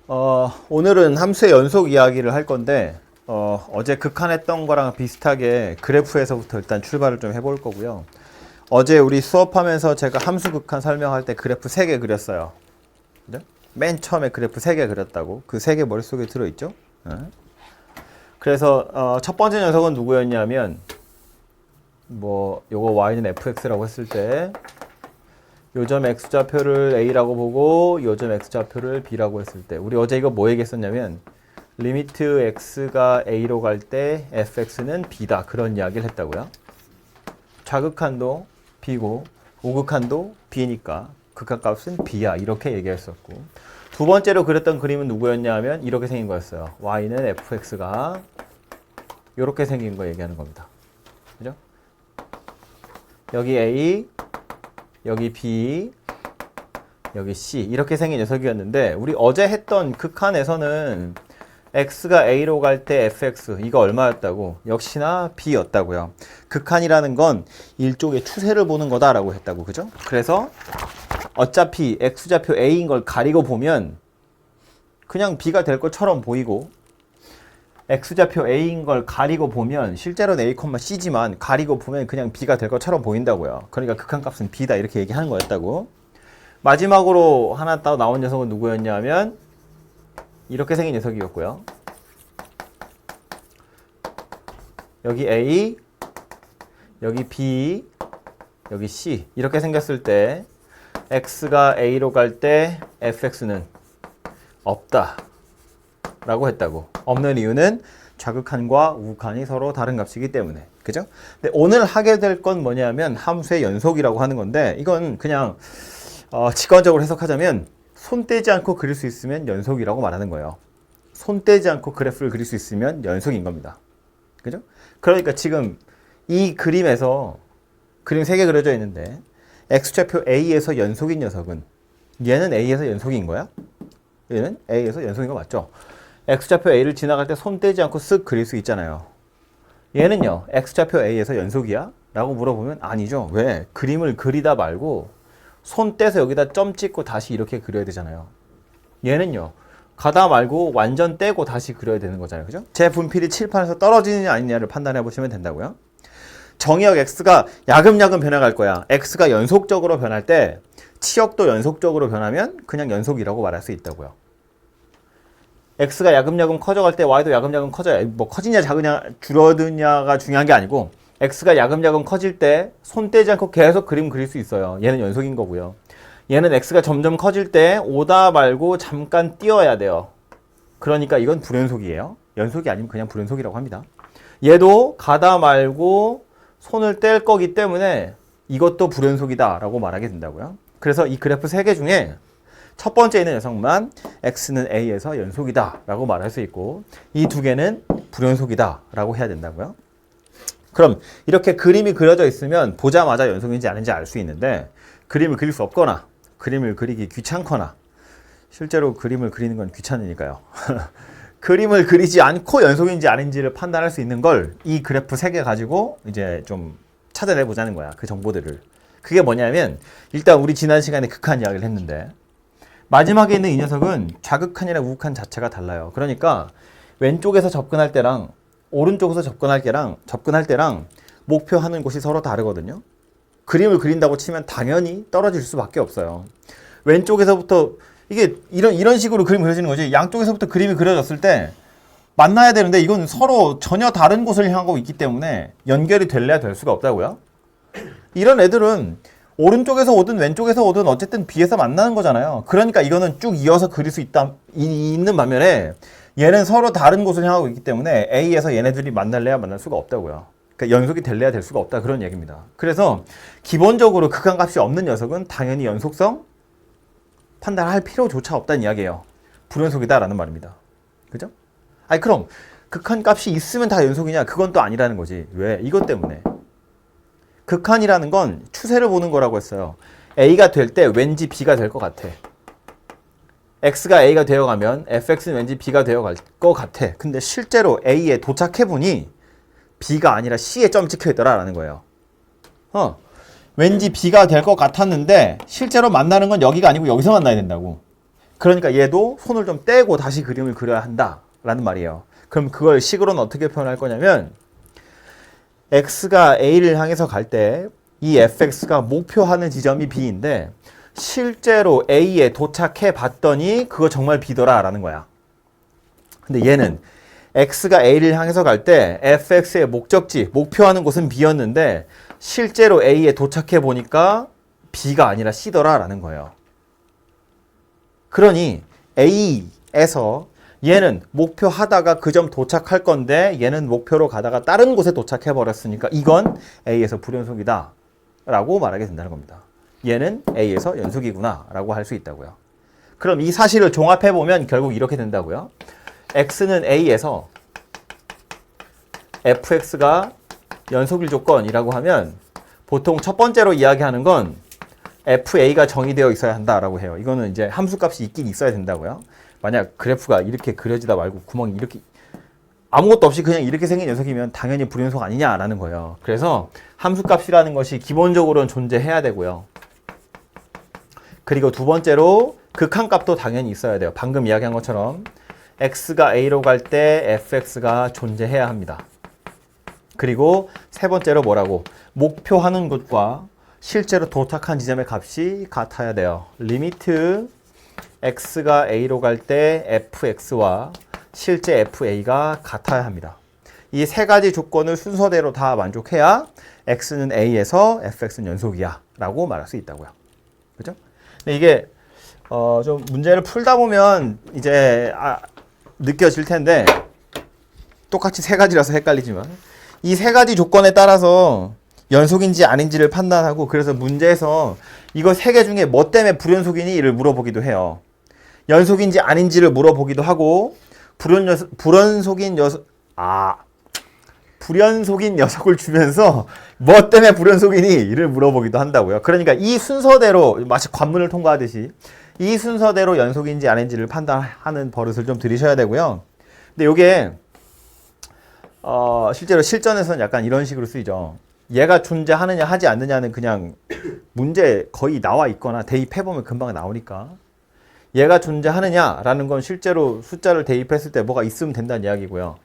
오늘은 함수의 연속 이야기를 할 건데, 어제 극한했던 거랑 비슷하게 그래프에서부터 일단 출발을 좀 해볼 거고요. 어제 우리 수업하면서 제가 함수 극한 설명할 때 그래프 3개 그렸어요. 그죠? 맨 처음에 그래프 3개 그렸다고. 그 3개 머릿속에 들어있죠? 그래서 첫 번째 녀석은 누구였냐면, 요거 y는 fx라고 했을 때 요점 x좌표를 a라고 보고 요점 x좌표를 b라고 했을 때, 우리 어제 이거 뭐 얘기했었냐면 리미트 x가 a로 갈 때 fx는 b다, 그런 이야기를 했다고요. 좌극한도 b고 우극한도 b니까 극한값은 b야, 이렇게 얘기했었고, 두 번째로 그렸던 그림은 누구였냐 하면 이렇게 생긴 거였어요. y는 fx가 이렇게 생긴 거 얘기하는 겁니다. 그죠? 여기 a, 여기 B, 여기 C, 이렇게 생긴 녀석이었는데, 우리 어제 했던 극한에서는 X가 A로 갈 때 fx, 이거 얼마였다고? 역시나 B였다고요. 극한이라는 건 일종의 추세를 보는 거다라고 했다고, 그죠? 그래서 어차피 X좌표 A인 걸 가리고 보면 그냥 B가 될 것처럼 보이고, X좌표 A인 걸 가리고 보면 실제로는 A, C지만 가리고 보면 그냥 B가 될 것처럼 보인다고요. 그러니까 극한값은 B다, 이렇게 얘기하는 거였다고. 마지막으로 하나 따로 나온 녀석은 누구였냐면 이렇게 생긴 녀석이었고요. 여기 A, 여기 B, 여기 C, 이렇게 생겼을 때 X가 A로 갈 때 fx는 없다 라고 했다고. 없는 이유는 좌극한과 우극한이 서로 다른 값이기 때문에. 그죠? 근데 오늘 하게 될 건 뭐냐면 함수의 연속이라고 하는 건데, 이건 그냥 직관적으로 해석하자면 손 떼지 않고 그릴 수 있으면 연속이라고 말하는 거예요. 손 떼지 않고 그래프를 그릴 수 있으면 연속인 겁니다. 그죠? 그러니까 지금 이 그림에서 그림 3개 그려져 있는데, x좌표 A에서 연속인 녀석은, 얘는 A에서 연속인 거야? 얘는 A에서 연속인 거 맞죠? x좌표 A를 지나갈 때 손 떼지 않고 쓱 그릴 수 있잖아요. 얘는요, x좌표 A에서 연속이야? 라고 물어보면 아니죠. 왜? 그림을 그리다 말고 손 떼서 여기다 점 찍고 다시 이렇게 그려야 되잖아요. 얘는요, 가다 말고 완전 떼고 다시 그려야 되는 거잖아요. 그죠? 제 분필이 칠판에서 떨어지느냐 아니냐를 판단해 보시면 된다고요. 정의역 x가 야금야금 변해갈 거야. x가 연속적으로 변할 때 치역도 연속적으로 변하면 그냥 연속이라고 말할 수 있다고요. x가 야금야금 커져갈 때 y도 야금야금 커져요. 뭐 커지냐 작으냐 줄어드냐가 중요한 게 아니고, x가 야금야금 커질 때 손 떼지 않고 계속 그림 그릴 수 있어요. 얘는 연속인 거고요. 얘는 x가 점점 커질 때 오다 말고 잠깐 뛰어야 돼요. 그러니까 이건 불연속이에요. 연속이 아니면 그냥 불연속이라고 합니다. 얘도 가다 말고 손을 뗄 거기 때문에 이것도 불연속이다 라고 말하게 된다고요. 그래서 이 그래프 3개 중에 첫 번째 있는 녀석만 x는 a에서 연속이다 라고 말할 수 있고, 이 두 개는 불연속이다 라고 해야 된다고요. 그럼 이렇게 그림이 그려져 있으면 보자마자 연속인지 아닌지 알 수 있는데, 그림을 그릴 수 없거나 그림을 그리기 귀찮거나, 실제로 그림을 그리는 건 귀찮으니까요. 그림을 그리지 않고 연속인지 아닌지를 판단할 수 있는 걸 이 그래프 3개 가지고 이제 좀 찾아내 보자는 거야, 그 정보들을. 그게 뭐냐면, 일단 우리 지난 시간에 극한 이야기를 했는데, 마지막에 있는 이 녀석은 좌극한이랑 우극한 자체가 달라요. 그러니까 왼쪽에서 접근할 때랑 오른쪽에서 접근할 때랑 목표하는 곳이 서로 다르거든요. 그림을 그린다고 치면 당연히 떨어질 수밖에 없어요. 왼쪽에서부터 이게 이런 식으로 그림이 그려지는 거지. 양쪽에서부터 그림이 그려졌을 때 만나야 되는데, 이건 서로 전혀 다른 곳을 향하고 있기 때문에 연결이 될래야 될 수가 없다고요. 이런 애들은 오른쪽에서 오든 왼쪽에서 오든 어쨌든 B에서 만나는 거잖아요. 그러니까 이거는 쭉 이어서 그릴 수 있는 반면에, 얘는 서로 다른 곳을 향하고 있기 때문에 A에서 얘네들이 만날래야 만날 수가 없다고요. 그러니까 연속이 될래야 될 수가 없다, 그런 얘기입니다. 그래서 기본적으로 극한값이 없는 녀석은 당연히 연속성 판단할 필요조차 없다는 이야기예요. 불연속이다라는 말입니다. 그죠? 아니 그럼 극한값이 있으면 다 연속이냐? 그건 또 아니라는 거지. 왜? 이것 때문에. 극한이라는 건 추세를 보는 거라고 했어요. A가 될 때 왠지 B가 될 것 같아. X가 A가 되어가면 fx는 왠지 B가 되어갈 것 같아. 근데 실제로 A에 도착해보니 B가 아니라 C에 점 찍혀있더라라는 거예요. 왠지 B가 될 것 같았는데 실제로 만나는 건 여기가 아니고 여기서 만나야 된다고. 그러니까 얘도 손을 좀 떼고 다시 그림을 그려야 한다라는 말이에요. 그럼 그걸 식으로는 어떻게 표현할 거냐면 x가 a를 향해서 갈 때 이 fx가 목표하는 지점이 b인데 실제로 a에 도착해 봤더니 그거 정말 b더라 라는 거야. 근데 얘는 x가 a를 향해서 갈 때 fx의 목적지, 목표하는 곳은 b였는데 실제로 a에 도착해 보니까 b가 아니라 c더라 라는 거예요. 그러니 a에서 얘는 목표하다가 그 점 도착할 건데 얘는 목표로 가다가 다른 곳에 도착해 버렸으니까 이건 a에서 불연속이다 라고 말하게 된다는 겁니다. 얘는 a에서 연속이구나 라고 할 수 있다고요. 그럼 이 사실을 종합해 보면 결국 이렇게 된다고요. x는 a에서 fx가 연속일 조건이라고 하면 보통 첫 번째로 이야기하는 건 fa가 정의되어 있어야 한다라고 해요. 이거는 이제 함수값이 있긴 있어야 된다고요. 만약 그래프가 이렇게 그려지다 말고 구멍이 이렇게 아무것도 없이 그냥 이렇게 생긴 녀석이면 당연히 불연속 아니냐라는 거예요. 그래서 함수값이라는 것이 기본적으로는 존재해야 되고요. 그리고 두 번째로 극한값도 당연히 있어야 돼요. 방금 이야기한 것처럼 x가 a로 갈 때 fx가 존재해야 합니다. 그리고 세 번째로 뭐라고? 목표하는 곳과 실제로 도착한 지점의 값이 같아야 돼요. 리미트 x가 a로 갈 때 fx와 실제 fa가 같아야 합니다. 이 세 가지 조건을 순서대로 다 만족해야 x는 a에서 fx는 연속이야 라고 말할 수 있다고요. 그죠? 근데 이게 좀 문제를 풀다 보면 이제 느껴질 텐데 똑같이 세 가지라서 헷갈리지만 이 세 가지 조건에 따라서 연속인지 아닌지를 판단하고 그래서 문제에서 이거 세 개 중에 뭐 때문에 불연속이니?를 물어보기도 해요. 연속인지 아닌지를 물어보기도 하고 불연속인 녀석을 주면서 뭐 때문에 불연속이니?를 물어보기도 한다고요. 그러니까 이 순서대로 마치 관문을 통과하듯이 이 순서대로 연속인지 아닌지를 판단하는 버릇을 좀 들이셔야 되고요. 근데 이게 실제로 실전에서는 약간 이런 식으로 쓰이죠. 얘가 존재하느냐 하지 않느냐는 그냥 문제 거의 나와 있거나 대입해보면 금방 나오니까 얘가 존재하느냐라는 건 실제로 숫자를 대입했을 때 뭐가 있으면 된다는 이야기고요.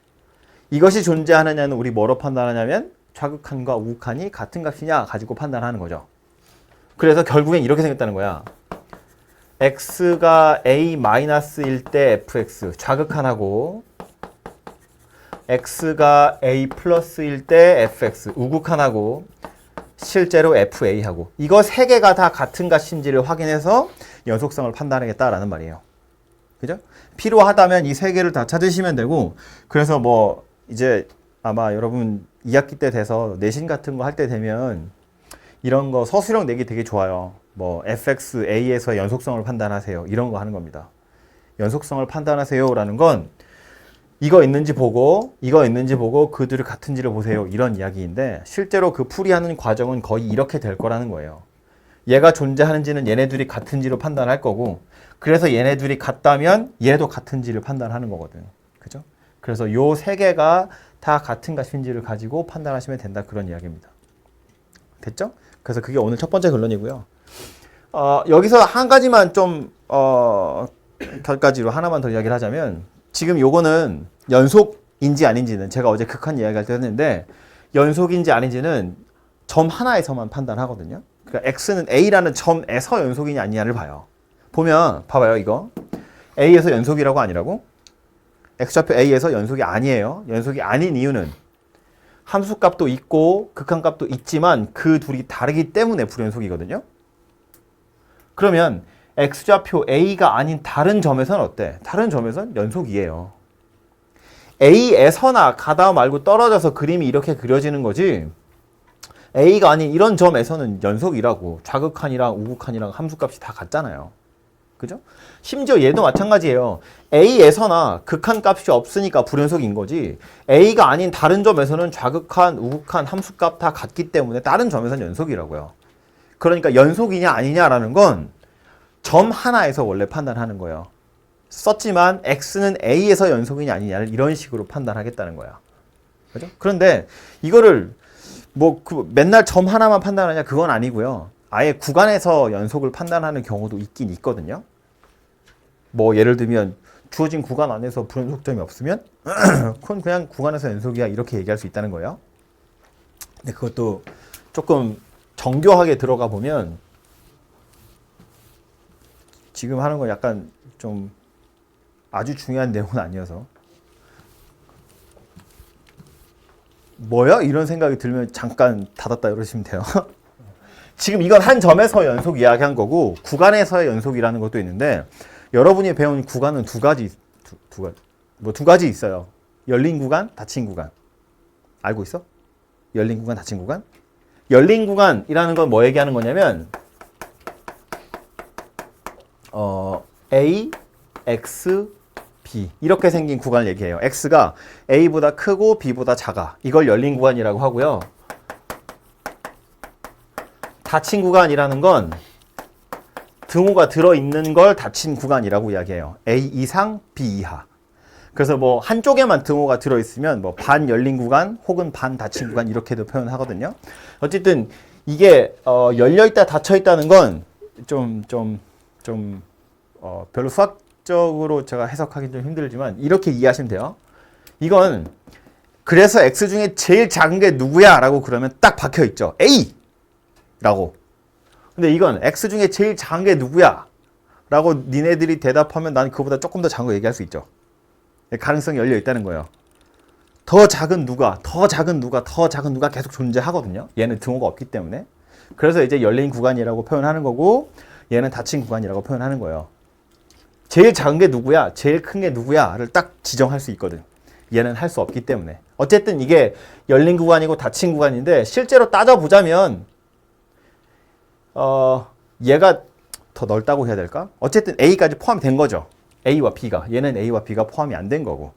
이것이 존재하느냐는 우리 뭐로 판단하냐면 좌극한과 우극한이 같은 값이냐 가지고 판단하는 거죠. 그래서 결국엔 이렇게 생겼다는 거야. x가 a-일 때 fx 좌극한하고 x가 a 플러스일 때 fx 우극한하고 실제로 fa하고 이거 세 개가 다 같은 값인지를 확인해서 연속성을 판단하겠다라는 말이에요. 그죠? 필요하다면 이 세 개를 다 찾으시면 되고 그래서 뭐 이제 아마 여러분 2학기 때 돼서 내신 같은 거 할 때 되면 이런 거 서술형 내기 되게 좋아요. 뭐 fx a에서 연속성을 판단하세요. 이런 거 하는 겁니다. 연속성을 판단하세요라는 건 이거 있는지 보고 그 둘이 같은지를 보세요. 이런 이야기인데 실제로 그 풀이하는 과정은 거의 이렇게 될 거라는 거예요. 얘가 존재하는지는 얘네들이 같은지로 판단할 거고 그래서 얘네들이 같다면 얘도 같은지를 판단하는 거거든. 그죠? 그래서 요 세 개가 다 같은 값인지를 가지고 판단하시면 된다. 그런 이야기입니다. 됐죠? 그래서 그게 오늘 첫 번째 결론이고요. 여기서 한 가지만 좀 결과지로 하나만 더 이야기를 하자면 지금 요거는 연속인지 아닌지는 제가 어제 극한 이야기할 때 했는데 연속인지 아닌지는 점 하나에서만 판단하거든요. 그러니까 x는 a라는 점에서 연속이냐 아니냐를 봐요. 보면 봐봐요. 이거 a에서 연속이라고 아니라고? x좌표 a에서 연속이 아니에요. 연속이 아닌 이유는 함수값도 있고 극한값도 있지만 그 둘이 다르기 때문에 불연속이거든요. 그러면 x좌표 a가 아닌 다른 점에서는 어때? 다른 점에서는 연속이에요. a에서나 가다 말고 떨어져서 그림이 이렇게 그려지는 거지 a가 아닌 이런 점에서는 연속이라고. 좌극한이랑 우극한이랑 함수값이 다 같잖아요. 그죠? 심지어 얘도 마찬가지예요. a에서나 극한값이 없으니까 불연속인 거지 a가 아닌 다른 점에서는 좌극한, 우극한, 함수값 다 같기 때문에 다른 점에서는 연속이라고요. 그러니까 연속이냐 아니냐라는 건 점 하나에서 원래 판단하는 거예요. 썼지만 x는 a에서 연속이냐 아니냐를 이런 식으로 판단하겠다는 거야. 그죠? 그런데 이거를 뭐 맨날 점 하나만 판단하냐 그건 아니고요. 아예 구간에서 연속을 판단하는 경우도 있긴 있거든요. 뭐 예를 들면 주어진 구간 안에서 불연속점이 없으면 그건 그냥 구간에서 연속이야 이렇게 얘기할 수 있다는 거예요. 근데 그것도 조금 정교하게 들어가 보면 지금 하는 거 약간 좀 아주 중요한 내용은 아니어서 뭐야? 이런 생각이 들면 잠깐 닫았다 이러시면 돼요. 지금 이건 한 점에서 연속 이야기한 거고 구간에서의 연속이라는 것도 있는데 여러분이 배운 구간은 두 가지 있어요. 열린 구간, 닫힌 구간. 알고 있어? 열린 구간, 닫힌 구간? 열린 구간이라는 건 뭐 얘기하는 거냐면 A, X, B 이렇게 생긴 구간을 얘기해요. X가 A보다 크고 B보다 작아. 이걸 열린 구간이라고 하고요. 닫힌 구간이라는 건 등호가 들어있는 걸 닫힌 구간이라고 이야기해요. A 이상, B 이하. 그래서 뭐 한쪽에만 등호가 들어있으면 뭐 반 열린 구간 혹은 반 닫힌 구간 이렇게도 표현하거든요. 어쨌든 이게 열려있다 닫혀있다는 건 별로 수학적으로 제가 해석하기 좀 힘들지만 이렇게 이해하시면 돼요. 이건 그래서 X 중에 제일 작은 게 누구야? 라고 그러면 딱 박혀있죠. A! 라고. 근데 이건 X 중에 제일 작은 게 누구야? 라고 니네들이 대답하면 난 그거보다 조금 더 작은 거 얘기할 수 있죠. 가능성이 열려 있다는 거예요. 더 작은 누가 계속 존재하거든요. 얘는 등호가 없기 때문에. 그래서 이제 열린 구간이라고 표현하는 거고 얘는 닫힌 구간이라고 표현하는 거예요. 제일 작은 게 누구야? 제일 큰 게 누구야?를 딱 지정할 수 있거든. 얘는 할 수 없기 때문에. 어쨌든 이게 열린 구간이고 닫힌 구간인데 실제로 따져보자면 얘가 더 넓다고 해야 될까? 어쨌든 A까지 포함이 된 거죠. A와 B가. 얘는 A와 B가 포함이 안 된 거고.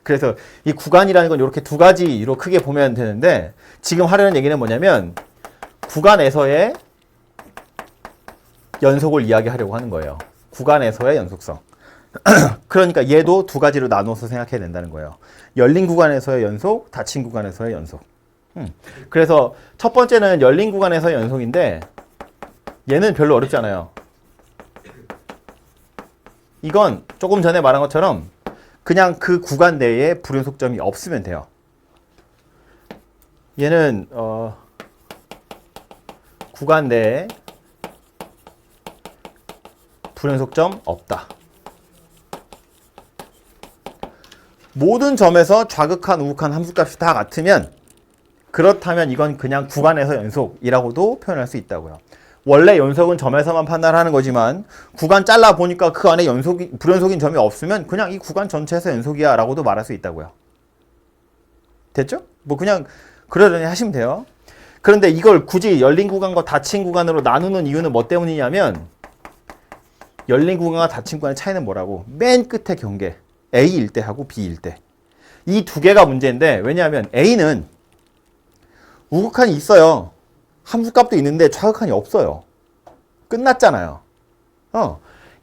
그래서 이 구간이라는 건 이렇게 두 가지로 크게 보면 되는데 지금 하려는 얘기는 뭐냐면 구간에서의 연속을 이야기하려고 하는 거예요. 구간에서의 연속성. 그러니까 얘도 두 가지로 나눠서 생각해야 된다는 거예요. 열린 구간에서의 연속, 닫힌 구간에서의 연속. 그래서 첫 번째는 열린 구간에서의 연속인데 얘는 별로 어렵지 않아요. 이건 조금 전에 말한 것처럼 그냥 그 구간 내에 불연속점이 없으면 돼요. 얘는 구간 내에 불연속점 없다. 모든 점에서 좌극한, 우극한 함수값이 다 같으면 그렇다면 이건 그냥 구간에서 연속이라고도 표현할 수 있다고요. 원래 연속은 점에서만 판단하는 거지만 구간 잘라 보니까 그 안에 불연속인 점이 없으면 그냥 이 구간 전체에서 연속이야 라고도 말할 수 있다고요. 됐죠? 뭐 그냥 그러려니 하시면 돼요. 그런데 이걸 굳이 열린 구간과 닫힌 구간으로 나누는 이유는 뭐 때문이냐면 열린 구간과 닫힌 구간의 차이는 뭐라고? 맨 끝에 경계 A일 때 하고 B일 때. 이 두 개가 문제인데 왜냐하면 A는 우극한이 있어요. 함수값도 있는데 좌극한이 없어요. 끝났잖아요.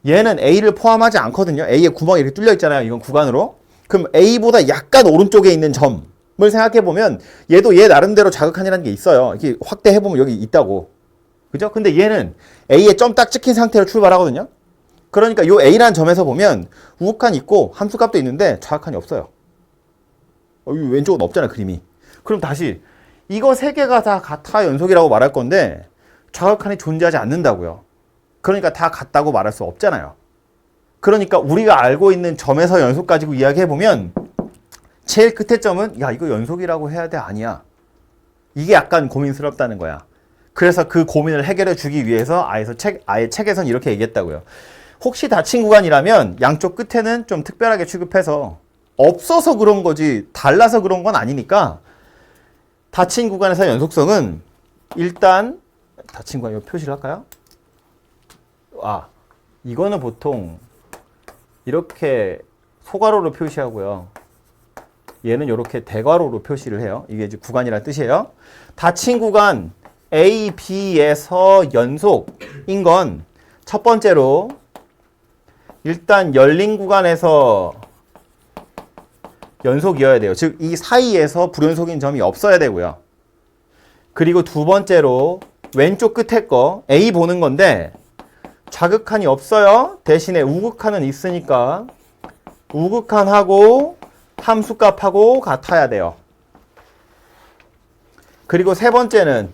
얘는 A를 포함하지 않거든요. A에 구멍이 이렇게 뚫려 있잖아요. 이건 구간으로. 그럼 A보다 약간 오른쪽에 있는 점을 생각해보면 얘도 얘 나름대로 좌극한이라는 게 있어요. 이렇게 확대해보면 여기 있다고. 그죠? 근데 얘는 A에 점 딱 찍힌 상태로 출발하거든요. 그러니까 요 A라는 점에서 보면 우극한이 있고 함수값도 있는데 좌극한이 없어요. 왼쪽은 없잖아, 그림이. 그럼 다시 이거 세 개가 다 같아 연속이라고 말할 건데 좌극한이 존재하지 않는다고요. 그러니까 다 같다고 말할 수 없잖아요. 그러니까 우리가 알고 있는 점에서 연속 가지고 이야기해보면 제일 끝에 점은 야 이거 연속이라고 해야 돼? 아니야. 이게 약간 고민스럽다는 거야. 그래서 그 고민을 해결해 주기 위해서 아예 책에선 이렇게 얘기했다고요. 혹시 닫힌 구간이라면 양쪽 끝에는 좀 특별하게 취급해서 없어서 그런 거지 달라서 그런 건 아니니까 닫힌 구간에서 연속성은 일단 닫힌 구간 이거 표시를 할까요? 이거는 보통 이렇게 소괄호로 표시하고요. 얘는 이렇게 대괄호로 표시를 해요. 이게 이제 구간이라는 뜻이에요. 닫힌 구간 A, B에서 연속인 건 첫 번째로 일단 열린 구간에서 연속이어야 돼요. 즉 이 사이에서 불연속인 점이 없어야 되고요. 그리고 두 번째로 왼쪽 끝에 거 A 보는 건데 좌극한이 없어요. 대신에 우극한은 있으니까 우극한하고 함수값하고 같아야 돼요. 그리고 세 번째는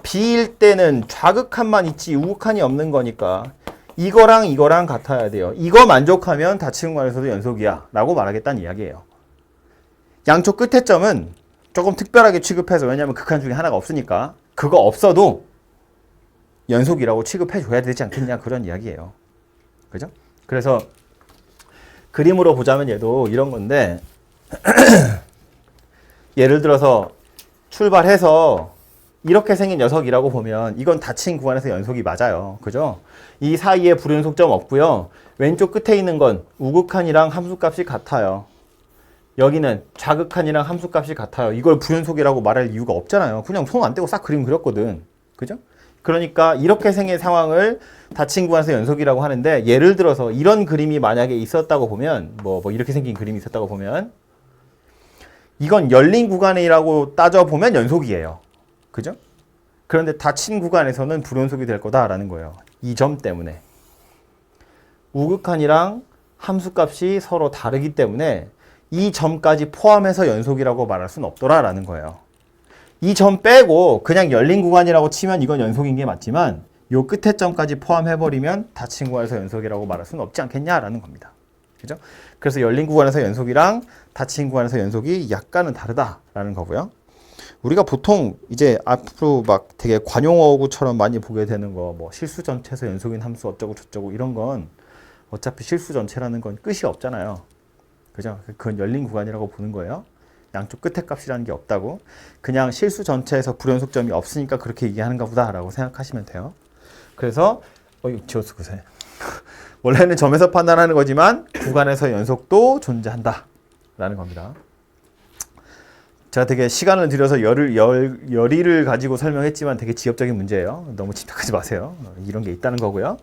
B일 때는 좌극한만 있지 우극한이 없는 거니까 이거랑 이거랑 같아야 돼요. 이거 만족하면 닫힌 구간에서도 연속이야 라고 말하겠다는 이야기예요. 양쪽 끝의 점은 조금 특별하게 취급해서, 왜냐하면 극한 중에 하나가 없으니까 그거 없어도 연속이라고 취급해줘야 되지 않겠냐, 그런 이야기예요. 그죠? 그래서 그림으로 보자면 얘도 이런 건데 예를 들어서 출발해서 이렇게 생긴 녀석이라고 보면 이건 닫힌 구간에서 연속이 맞아요. 그죠? 이 사이에 불연속점 없고요. 왼쪽 끝에 있는 건 우극한이랑 함수값이 같아요. 여기는 좌극한이랑 함수값이 같아요. 이걸 불연속이라고 말할 이유가 없잖아요. 그냥 손 안 떼고 싹 그림 그렸거든. 그죠? 그러니까 이렇게 생긴 상황을 닫힌 구간에서 연속이라고 하는데, 예를 들어서 이런 그림이 만약에 있었다고 보면 뭐 이렇게 생긴 그림이 있었다고 보면 이건 열린 구간이라고 따져보면 연속이에요. 그죠? 그런데 닫힌 구간에서는 불연속이 될 거다라는 거예요. 이 점 때문에. 우극한이랑 함수값이 서로 다르기 때문에 이 점까지 포함해서 연속이라고 말할 수는 없더라라는 거예요. 이 점 빼고 그냥 열린 구간이라고 치면 이건 연속인 게 맞지만 요 끝에 점까지 포함해버리면 닫힌 구간에서 연속이라고 말할 수는 없지 않겠냐라는 겁니다. 그죠? 그래서 열린 구간에서 연속이랑 닫힌 구간에서 연속이 약간은 다르다라는 거고요. 우리가 보통 이제 앞으로 막 되게 관용어구처럼 많이 보게 되는 거, 뭐 실수 전체에서 연속인 함수 어쩌고 저쩌고 이런 건 어차피 실수 전체라는 건 끝이 없잖아요. 그죠? 그건 열린 구간이라고 보는 거예요. 양쪽 끝의 값이라는 게 없다고. 그냥 실수 전체에서 불연속점이 없으니까 그렇게 얘기하는가 보다라고 생각하시면 돼요. 그래서 지웠어 그새. 원래는 점에서 판단하는 거지만 구간에서 연속도 존재한다 라는 겁니다. 제가 되게 시간을 들여서 열의를 가지고 설명했지만 되게 지엽적인 문제예요. 너무 침착하지 마세요. 이런 게 있다는 거고요.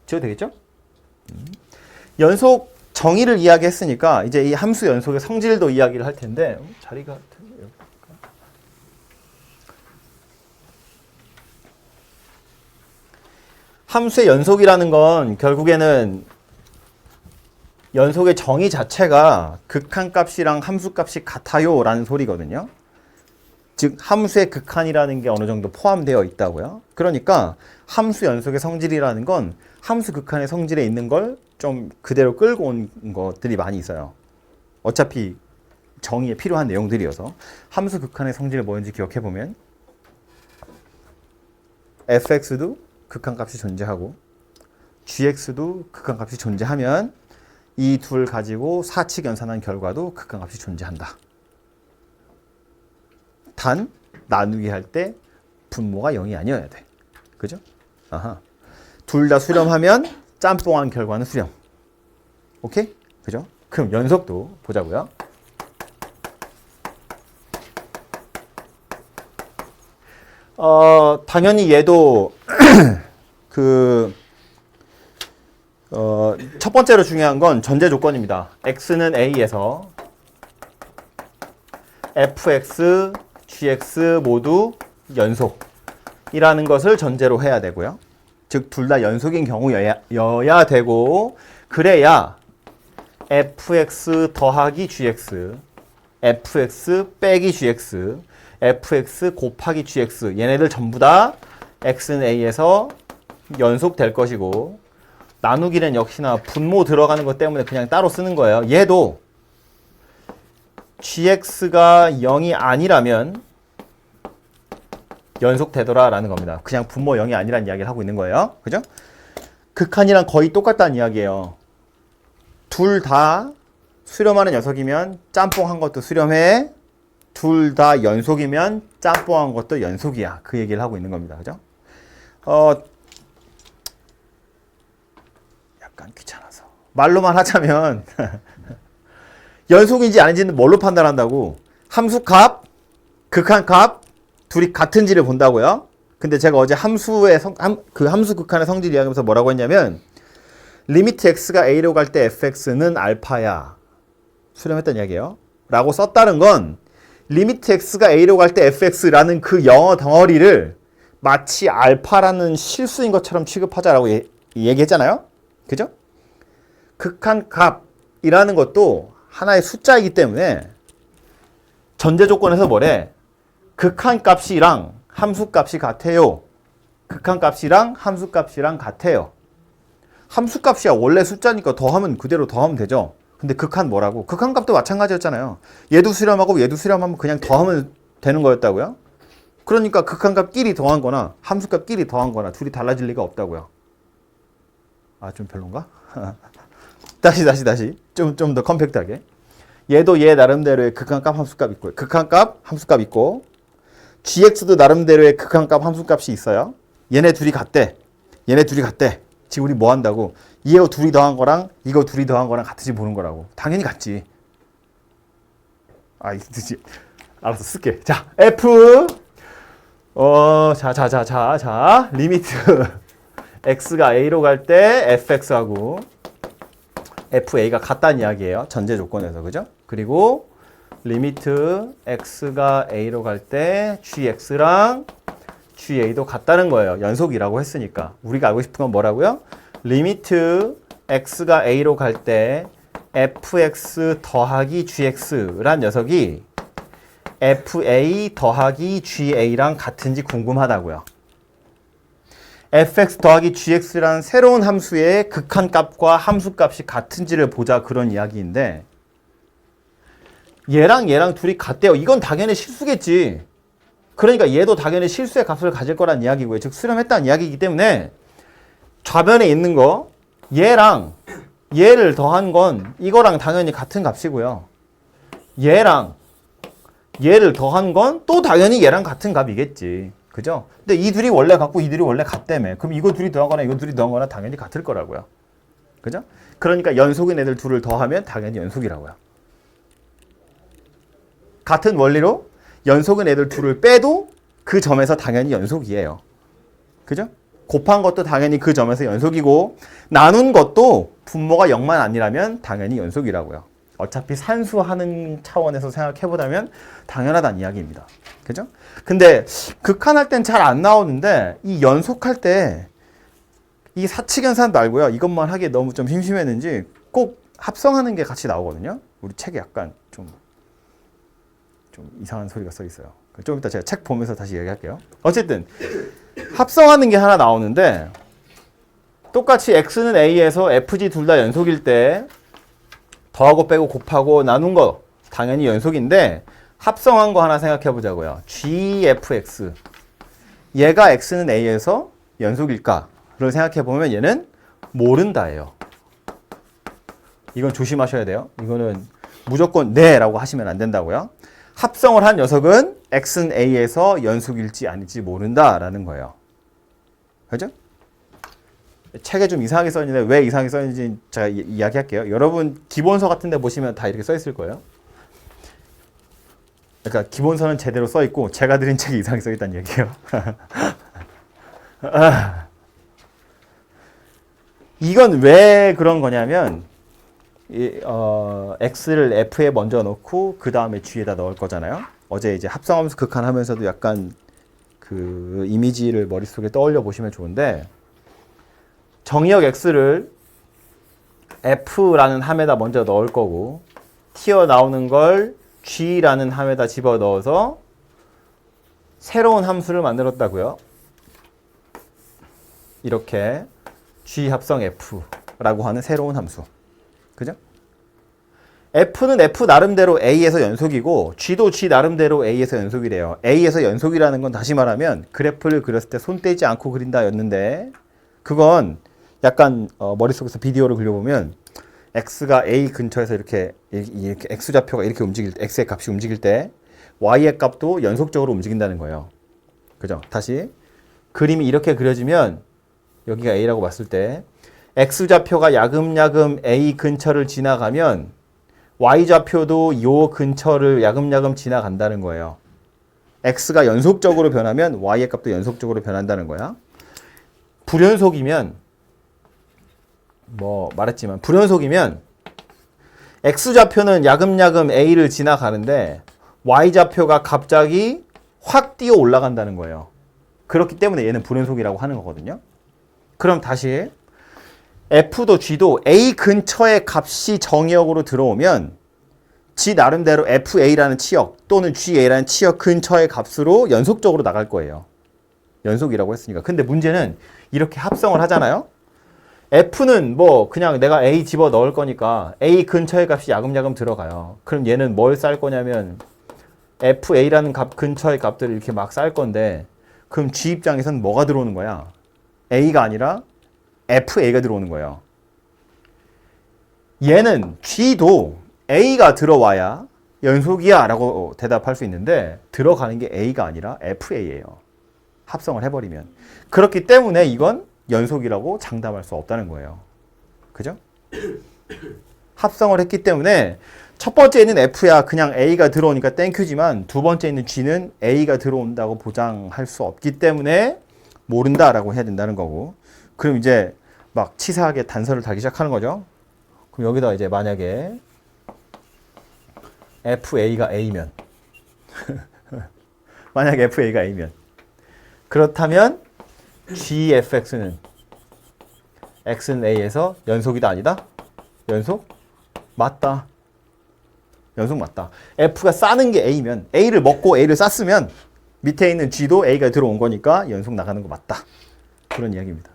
지워도 되겠죠? 연속 정의를 이야기했으니까 이제 이 함수 연속의 성질도 이야기를 할 텐데, 자리가 함수의 연속이라는 건 결국에는 연속의 정의 자체가 극한값이랑 함수값이 같아요 라는 소리거든요. 즉 함수의 극한이라는 게 어느 정도 포함되어 있다고요. 그러니까 함수 연속의 성질이라는 건 함수 극한의 성질에 있는 걸 좀 그대로 끌고 온 것들이 많이 있어요. 어차피 정의에 필요한 내용들이어서. 함수 극한의 성질이 뭐인지 기억해보면 fx도 극한값이 존재하고 gx도 극한값이 존재하면 이 둘 가지고 사칙 연산한 결과도 극한값이 존재한다. 단 나누기 할 때 분모가 0이 아니어야 돼. 그죠? 아하. 둘 다 수렴하면 짬뽕한 결과는 수렴. 오케이? 그죠? 그럼 연속도 보자고요. 당연히 얘도 첫 번째로 중요한 건 전제 조건입니다. x는 a에서 fx, gx 모두 연속이라는 것을 전제로 해야 되고요. 즉 둘 다 연속인 경우여야 되고, 그래야 fx 더하기 gx, fx 빼기 gx, fx 곱하기 gx 얘네들 전부 다 x는 a에서 연속될 것이고, 나누기는 역시나 분모 들어가는 것 때문에 그냥 따로 쓰는 거예요. 얘도 gx가 0이 아니라면 연속되더라 라는 겁니다. 그냥 분모 0이 아니라는 이야기를 하고 있는 거예요. 그죠? 극한이랑 거의 똑같다는 이야기예요. 둘 다 수렴하는 녀석이면 짬뽕한 것도 수렴해. 둘 다 연속이면 짬뽕한 것도 연속이야. 그 얘기를 하고 있는 겁니다. 그죠? 약간 귀찮아서 말로만 하자면 연속인지 아닌지는 뭘로 판단한다고? 함수값, 극한값 둘이 같은지를 본다고요? 근데 제가 어제 함수 극한의 성질 이야기하면서 뭐라고 했냐면, 리미트 x가 a로 갈 때 fx는 알파야. 수렴했던 이야기예요. 라고 썼다는 건 리미트 x가 a로 갈 때 fx라는 그 영어 덩어리를 마치 알파라는 실수인 것처럼 취급하자라고 얘기했잖아요. 그죠? 극한값이라는 것도 하나의 숫자이기 때문에 전제 조건에서 뭐래? 극한값이랑 함수값이 같아요. 극한값이랑 함수값이랑 같아요. 함수값이야 원래 숫자니까 더하면 그대로 더하면 되죠. 근데 극한 뭐라고? 극한값도 마찬가지였잖아요. 얘도 수렴하고 얘도 수렴하면 그냥 더하면 되는 거였다고요? 그러니까 극한값끼리 더한 거나 함수값끼리 더한 거나 둘이 달라질 리가 없다고요. 아, 좀 별론가? 다시. 좀 더 컴팩트하게. 얘도 얘 나름대로의 극한값, 함수값 있고, 극한값, 함수값 있고, gx도 나름대로의 극한값, 함수값이 있어요. 얘네 둘이 같대. 지금 우리 뭐 한다고? 이거 둘이 더한 거랑 이거 둘이 더한 거랑 같은지 보는 거라고. 당연히 같지. 아, 이거지. 알았어, 쓸게. 자, f. 리미트. x가 a로 갈 때 fx하고 fa가 같다는 이야기예요. 전제 조건에서. 그죠? 그리고 리미트 x가 a로 갈 때 gx랑 ga도 같다는 거예요. 연속이라고 했으니까. 우리가 알고 싶은 건 뭐라고요? 리미트 x가 a로 갈 때 fx 더하기 gx란 녀석이 fa 더하기 ga랑 같은지 궁금하다고요. fx 더하기 gx라는 새로운 함수의 극한값과 함수값이 같은지를 보자 그런 이야기인데 얘랑 둘이 같대요. 이건 당연히 실수겠지. 그러니까 얘도 당연히 실수의 값을 가질 거란 이야기고요. 즉 수렴했다는 이야기이기 때문에 좌변에 있는 거 얘랑 얘를 더한 건 이거랑 당연히 같은 값이고요. 얘랑 얘를 더한 건 또 당연히 얘랑 같은 값이겠지. 그죠? 근데 이 둘이 원래 같고 이 둘이 원래 같다며. 그럼 이거 둘이 더하거나 이거 둘이 더하거나 당연히 같을 거라고요. 그죠? 그러니까 연속인 애들 둘을 더하면 당연히 연속이라고요. 같은 원리로 연속인 애들 둘을 빼도 그 점에서 당연히 연속이에요. 그죠? 곱한 것도 당연히 그 점에서 연속이고 나눈 것도 분모가 0만 아니라면 당연히 연속이라고요. 어차피 산수하는 차원에서 생각해보자면 당연하다는 이야기입니다. 그죠? 근데 극한할 땐 잘 안 나오는데 이 연속할 때 이 사칙연산 말고요. 이것만 하기에 너무 좀 심심했는지 꼭 합성하는 게 같이 나오거든요. 우리 책에 약간 좀 이상한 소리가 써 있어요. 좀 이따 제가 책 보면서 다시 얘기할게요. 어쨌든 합성하는 게 하나 나오는데 똑같이 x는 a에서 fg 둘 다 연속일 때 더하고 빼고 곱하고 나눈 거 당연히 연속인데 합성한 거 하나 생각해 보자고요. gfx 얘가 x는 a에서 연속일까를 생각해 보면 얘는 모른다예요. 이건 조심하셔야 돼요. 이거는 무조건 네라고 하시면 안 된다고요. 합성을 한 녀석은 x는 a에서 연속일지 아닐지 모른다라는 거예요. 그죠? 책에 좀 이상하게 써있는데 왜 이상하게 써있는지 제가 이야기할게요. 여러분 기본서 같은 데 보시면 다 이렇게 써있을 거예요. 그러니까 기본서는 제대로 써있고 제가 드린 책이 이상하게 써있다는 얘기예요. 이건 왜 그런 거냐면 x를 f에 먼저 넣고 그 다음에 g에다 넣을 거잖아요. 어제 이제 합성하면서 극한하면서도 약간 그 이미지를 머릿속에 떠올려 보시면 좋은데 정의역 x를 f라는 함에다 먼저 넣을 거고 튀어나오는 걸 g라는 함에다 집어넣어서 새로운 함수를 만들었다고요. 이렇게 g 합성 f라고 하는 새로운 함수. 그죠? f는 f 나름대로 a에서 연속이고 g도 g 나름대로 a에서 연속이래요. a에서 연속이라는 건 다시 말하면 그래프를 그렸을 때 손 떼지 않고 그린다 였는데 그건 약간 머릿속에서 비디오를 그려보면 x가 a 근처에서 이렇게 x좌표가 이렇게 움직일 때 x의 값이 움직일 때 y의 값도 연속적으로 움직인다는 거예요. 그죠? 다시 그림이 이렇게 그려지면 여기가 a라고 봤을 때 x좌표가 야금야금 a 근처를 지나가면 y좌표도 요 근처를 야금야금 지나간다는 거예요. x가 연속적으로 변하면 y의 값도 연속적으로 변한다는 거야. 불연속이면 말했지만 불연속이면 x좌표는 야금야금 a를 지나가는데 y좌표가 갑자기 확 뛰어 올라간다는 거예요. 그렇기 때문에 얘는 불연속이라고 하는 거거든요. 그럼 다시 F도 G도 A 근처의 값이 정의역으로 들어오면 G 나름대로 FA라는 치역 또는 GA라는 치역 근처의 값으로 연속적으로 나갈 거예요. 연속이라고 했으니까. 근데 문제는 이렇게 합성을 하잖아요. F는 뭐 그냥 내가 A 집어 넣을 거니까 A 근처의 값이 야금야금 들어가요. 그럼 얘는 뭘 쌀 거냐면 FA라는 값 근처의 값들을 이렇게 막 쌀 건데 그럼 G 입장에서는 뭐가 들어오는 거야? A가 아니라 FA가 들어오는 거예요. 얘는 G도 A가 들어와야 연속이야 라고 대답할 수 있는데 들어가는 게 A가 아니라 FA예요. 합성을 해버리면. 그렇기 때문에 이건 연속이라고 장담할 수 없다는 거예요. 그죠? 합성을 했기 때문에 첫 번째 있는 F야 그냥 A가 들어오니까 땡큐지만 두 번째 있는 G는 A가 들어온다고 보장할 수 없기 때문에 모른다라고 해야 된다는 거고. 그럼 이제 막 치사하게 단서를 달기 시작하는 거죠. 그럼 여기다 이제 만약에 FA가 A면 만약에 FA가 A면 그렇다면 GFX는 X는 A에서 연속이다 아니다? 연속? 맞다. 연속 맞다. F가 싸는 게 A면 A를 먹고 A를 쌌으면 밑에 있는 G도 A가 들어온 거니까 연속 나가는 거 맞다. 그런 이야기입니다.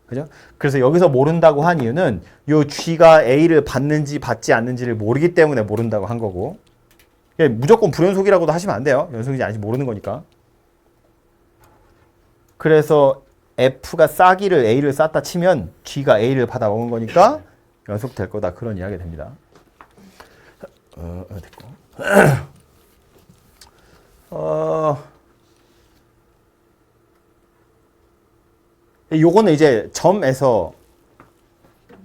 그죠? 그래서 여기서 모른다고 한 이유는 요 G가 A를 받는지 받지 않는지를 모르기 때문에 모른다고 한 거고 무조건 불연속이라고도 하시면 안 돼요. 연속인지 아닌지 모르는 거니까. 그래서 F가 싸기를 A를 쌌다 치면 G가 A를 받아 먹은 거니까 연속될 거다. 그런 이야기가 됩니다. 됐고. 요거는 이제 점에서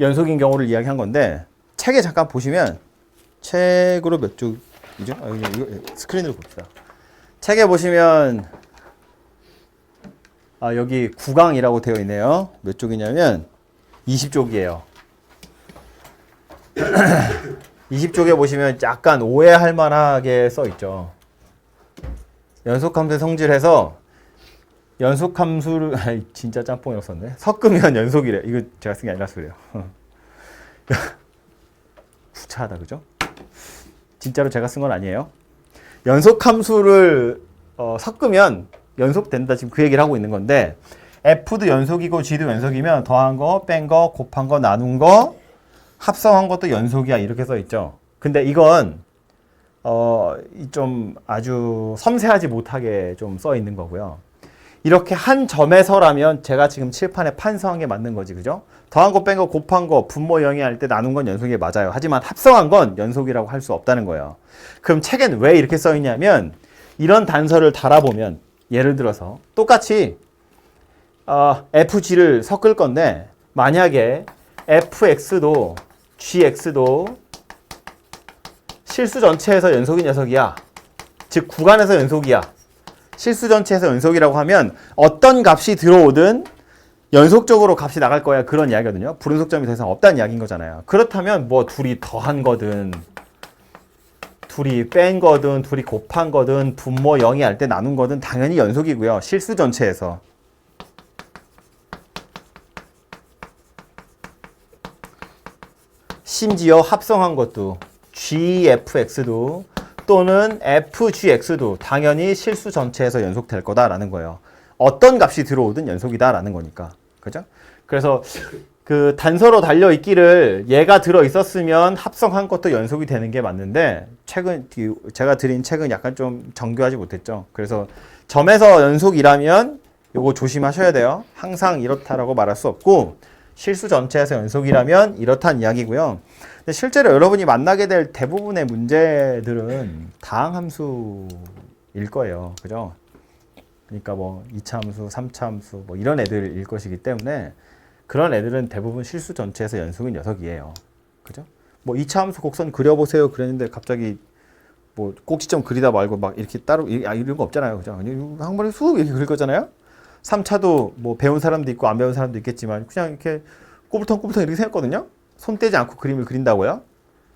연속인 경우를 이야기한 건데 책에 잠깐 보시면 책으로 몇 쪽이죠? 이거 스크린으로 봅시다. 책에 보시면 여기 9강이라고 되어 있네요. 몇 쪽이냐면 20쪽이에요. 20쪽에 보시면 약간 오해할 만하게 써 있죠. 연속함수의 성질에서 연속함수를 진짜 짬뽕이라고 썼네. 섞으면 연속이래. 이거 제가 쓴 게 아니라서 그래요. 구차하다 그죠? 진짜로 제가 쓴 건 아니에요. 연속함수를 섞으면 연속된다. 지금 그 얘기를 하고 있는 건데 F도 연속이고 G도 연속이면 더한 거, 뺀 거, 곱한 거, 나눈 거, 합성한 것도 연속이야. 이렇게 써 있죠. 근데 이건 좀 아주 섬세하지 못하게 좀 써 있는 거고요. 이렇게 한 점에서라면 제가 지금 칠판에 판서한 게 맞는 거지. 그죠? 더한 거, 뺀 거, 곱한 거, 분모 영위할 때 나눈 건 연속이 맞아요. 하지만 합성한 건 연속이라고 할 수 없다는 거예요. 그럼 책엔 왜 이렇게 써 있냐면 이런 단서를 달아보면 예를 들어서 똑같이 FG를 섞을 건데 만약에 FX도 GX도 실수 전체에서 연속인 녀석이야. 즉 구간에서 연속이야. 실수 전체에서 연속이라고 하면 어떤 값이 들어오든 연속적으로 값이 나갈 거야. 그런 이야기거든요. 불연속점이 더 이상 없다는 이야기인 거잖아요. 그렇다면 뭐 둘이 더한 거든 둘이 뺀 거든 둘이 곱한 거든 분모 영위할 때 나눈 거든 당연히 연속이고요. 실수 전체에서. 심지어 합성한 것도 GFX도 또는 FGX도 당연히 실수 전체에서 연속될 거다라는 거예요. 어떤 값이 들어오든 연속이다라는 거니까. 그죠? 그래서 그 단서로 달려 있기를 얘가 들어 있었으면 합성한 것도 연속이 되는 게 맞는데 책은 제가 드린 책은 약간 좀 정교하지 못했죠. 그래서 점에서 연속이라면 요거 조심하셔야 돼요. 항상 이렇다라고 말할 수 없고 실수 전체에서 연속이라면 이렇다는 이야기고요. 근데 실제로 여러분이 만나게 될 대부분의 문제들은 다항함수일 거예요. 그죠? 그러니까 뭐 2차 함수, 3차 함수 뭐 이런 애들일 것이기 때문에 그런 애들은 대부분 실수 전체에서 연속인 녀석이에요. 그죠? 뭐 2차 함수 곡선 그려보세요 그랬는데 갑자기 뭐 꼭지점 그리다 말고 막 이렇게 따로 이런 거 없잖아요. 그죠? 한 번에 쑥 이렇게 그릴 거잖아요. 3차도 뭐 배운 사람도 있고 안 배운 사람도 있겠지만 그냥 이렇게 꼬불텅꼬불텅 이렇게 생겼거든요. 손 떼지 않고 그림을 그린다고요.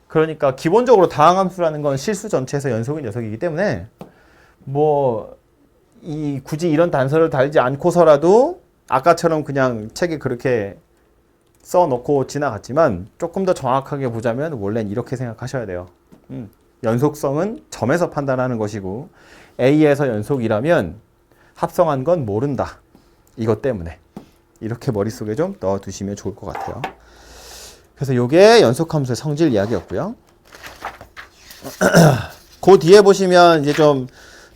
그러니까 기본적으로 다항함수라는 건 실수 전체에서 연속인 녀석이기 때문에 뭐 굳이 이런 단서를 달지 않고서라도 아까처럼 그냥 책에 그렇게 써놓고 지나갔지만 조금 더 정확하게 보자면 원래는 이렇게 생각하셔야 돼요. 연속성은 점에서 판단하는 것이고 A에서 연속이라면 합성한 건 모른다. 이것 때문에 이렇게 머릿속에 좀 넣어두시면 좋을 것 같아요. 그래서 이게 연속함수의 성질 이야기였고요. 그 뒤에 보시면 이제 좀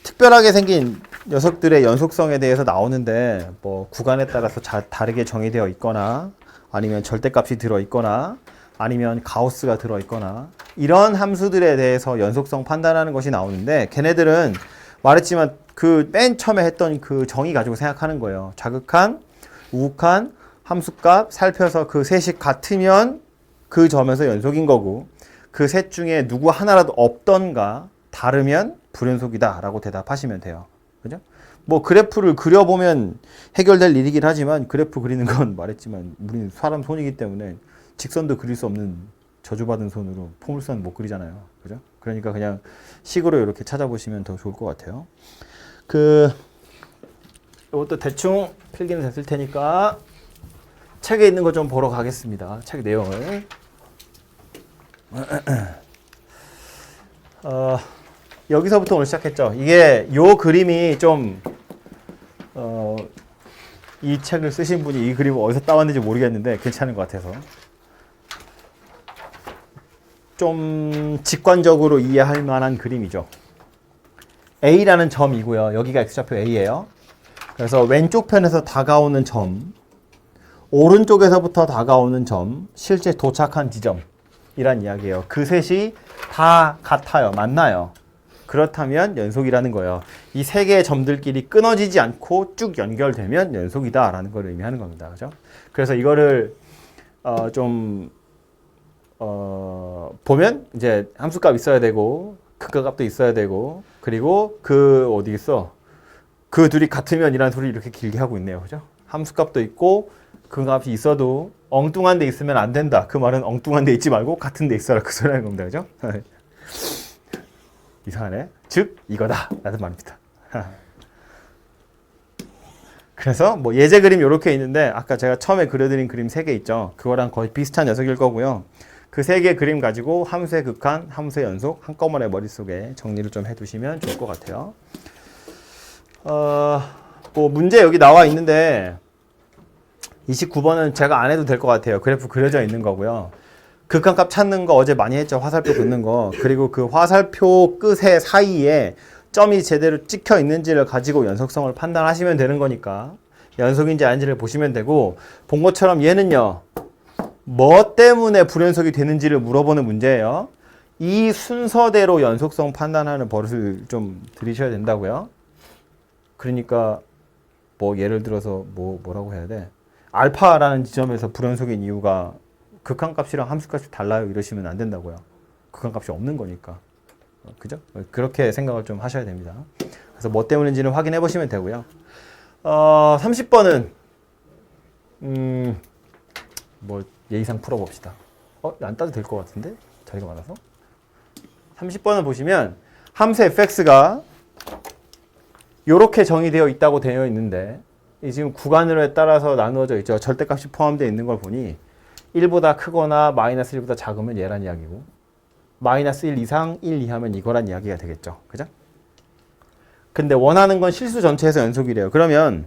특별하게 생긴 녀석들의 연속성에 대해서 나오는데 뭐 구간에 따라서 다르게 정의되어 있거나 아니면 절대값이 들어있거나 아니면 가우스가 들어있거나 이런 함수들에 대해서 연속성 판단하는 것이 나오는데 걔네들은 말했지만 그 맨 처음에 했던 그 정의 가지고 생각하는 거예요. 자극한, 우극한, 함수값 살펴서 그 셋이 같으면 그 점에서 연속인 거고 그 셋 중에 누구 하나라도 없던가 다르면 불연속이다 라고 대답하시면 돼요. 그죠? 뭐 그래프를 그려보면 해결될 일이긴 하지만 그래프 그리는 건 말했지만 우리는 사람 손이기 때문에 직선도 그릴 수 없는 저주받은 손으로 포물선 못 그리잖아요. 그죠? 그러니까 그냥 식으로 이렇게 찾아보시면 더 좋을 것 같아요. 이것도 대충 필기는 됐을 테니까 책에 있는 거 좀 보러 가겠습니다. 책 내용을. 여기서부터 오늘 시작했죠. 이게 요 그림이 좀 이 책을 쓰신 분이 이 그림을 어디서 따왔는지 모르겠는데 괜찮은 것 같아서 좀 직관적으로 이해할 만한 그림이죠. A라는 점이고요. 여기가 X좌표 A예요. 그래서 왼쪽 편에서 다가오는 점, 오른쪽에서부터 다가오는 점, 실제 도착한 지점이란 이야기예요. 그 셋이 다 같아요. 맞나요? 그렇다면 연속이라는 거예요. 이 세 개의 점들끼리 끊어지지 않고 쭉 연결되면 연속이다 라는 걸 의미하는 겁니다. 그죠? 그래서 이거를 보면 이제 함수값 있어야 되고 극과값도 있어야 되고 그리고 어디 있어? 그 둘이 같으면 이라는 소리 이렇게 길게 하고 있네요. 그죠? 함수값도 있고 그 값이 있어도 엉뚱한 데 있으면 안 된다. 그 말은 엉뚱한 데 있지 말고 같은 데 있어라. 그 소리 하는 겁니다. 그죠? 이상하네. 즉 이거다 라는 말입니다. 그래서 뭐 예제 그림 이렇게 있는데 아까 제가 처음에 그려드린 그림 3개 있죠. 그거랑 거의 비슷한 녀석일 거고요. 그 3개 그림 가지고 함수의 극한, 함수의 연속 한꺼번에 머릿속에 정리를 좀 해두시면 좋을 것 같아요. 뭐 문제 여기 나와 있는데 29번은 제가 안 해도 될 것 같아요. 그래프 그려져 있는 거고요. 극한값 찾는 거 어제 많이 했죠. 화살표 긋는 거. 그리고 그 화살표 끝에 사이에 점이 제대로 찍혀 있는지를 가지고 연속성을 판단하시면 되는 거니까 연속인지 아닌지를 보시면 되고 본 것처럼 얘는요. 뭐 때문에 불연속이 되는지를 물어보는 문제예요. 이 순서대로 연속성 판단하는 버릇을 좀 들이셔야 된다고요. 그러니까 뭐 예를 들어서 뭐라고 해야 돼? 알파라는 지점에서 불연속인 이유가 극한값이랑 함수값이 달라요 이러시면 안 된다고요. 극한값이 없는 거니까. 그죠? 그렇게 생각을 좀 하셔야 됩니다. 그래서 뭐 때문인지는 확인해 보시면 되고요. 30번은 뭐 예의상 풀어봅시다. 안 따도 될 것 같은데? 자리가 많아서. 30번을 보시면 함수 fx가 이렇게 정의되어 있다고 되어 있는데 이 지금 구간으로에 따라서 나누어져 있죠. 절대값이 포함되어 있는 걸 보니 1보다 크거나 마이너스 1보다 작으면 얘란 이야기고 마이너스 1 이상 1 이하면 이거란 이야기가 되겠죠. 그죠? 근데 원하는 건 실수 전체에서 연속이래요. 그러면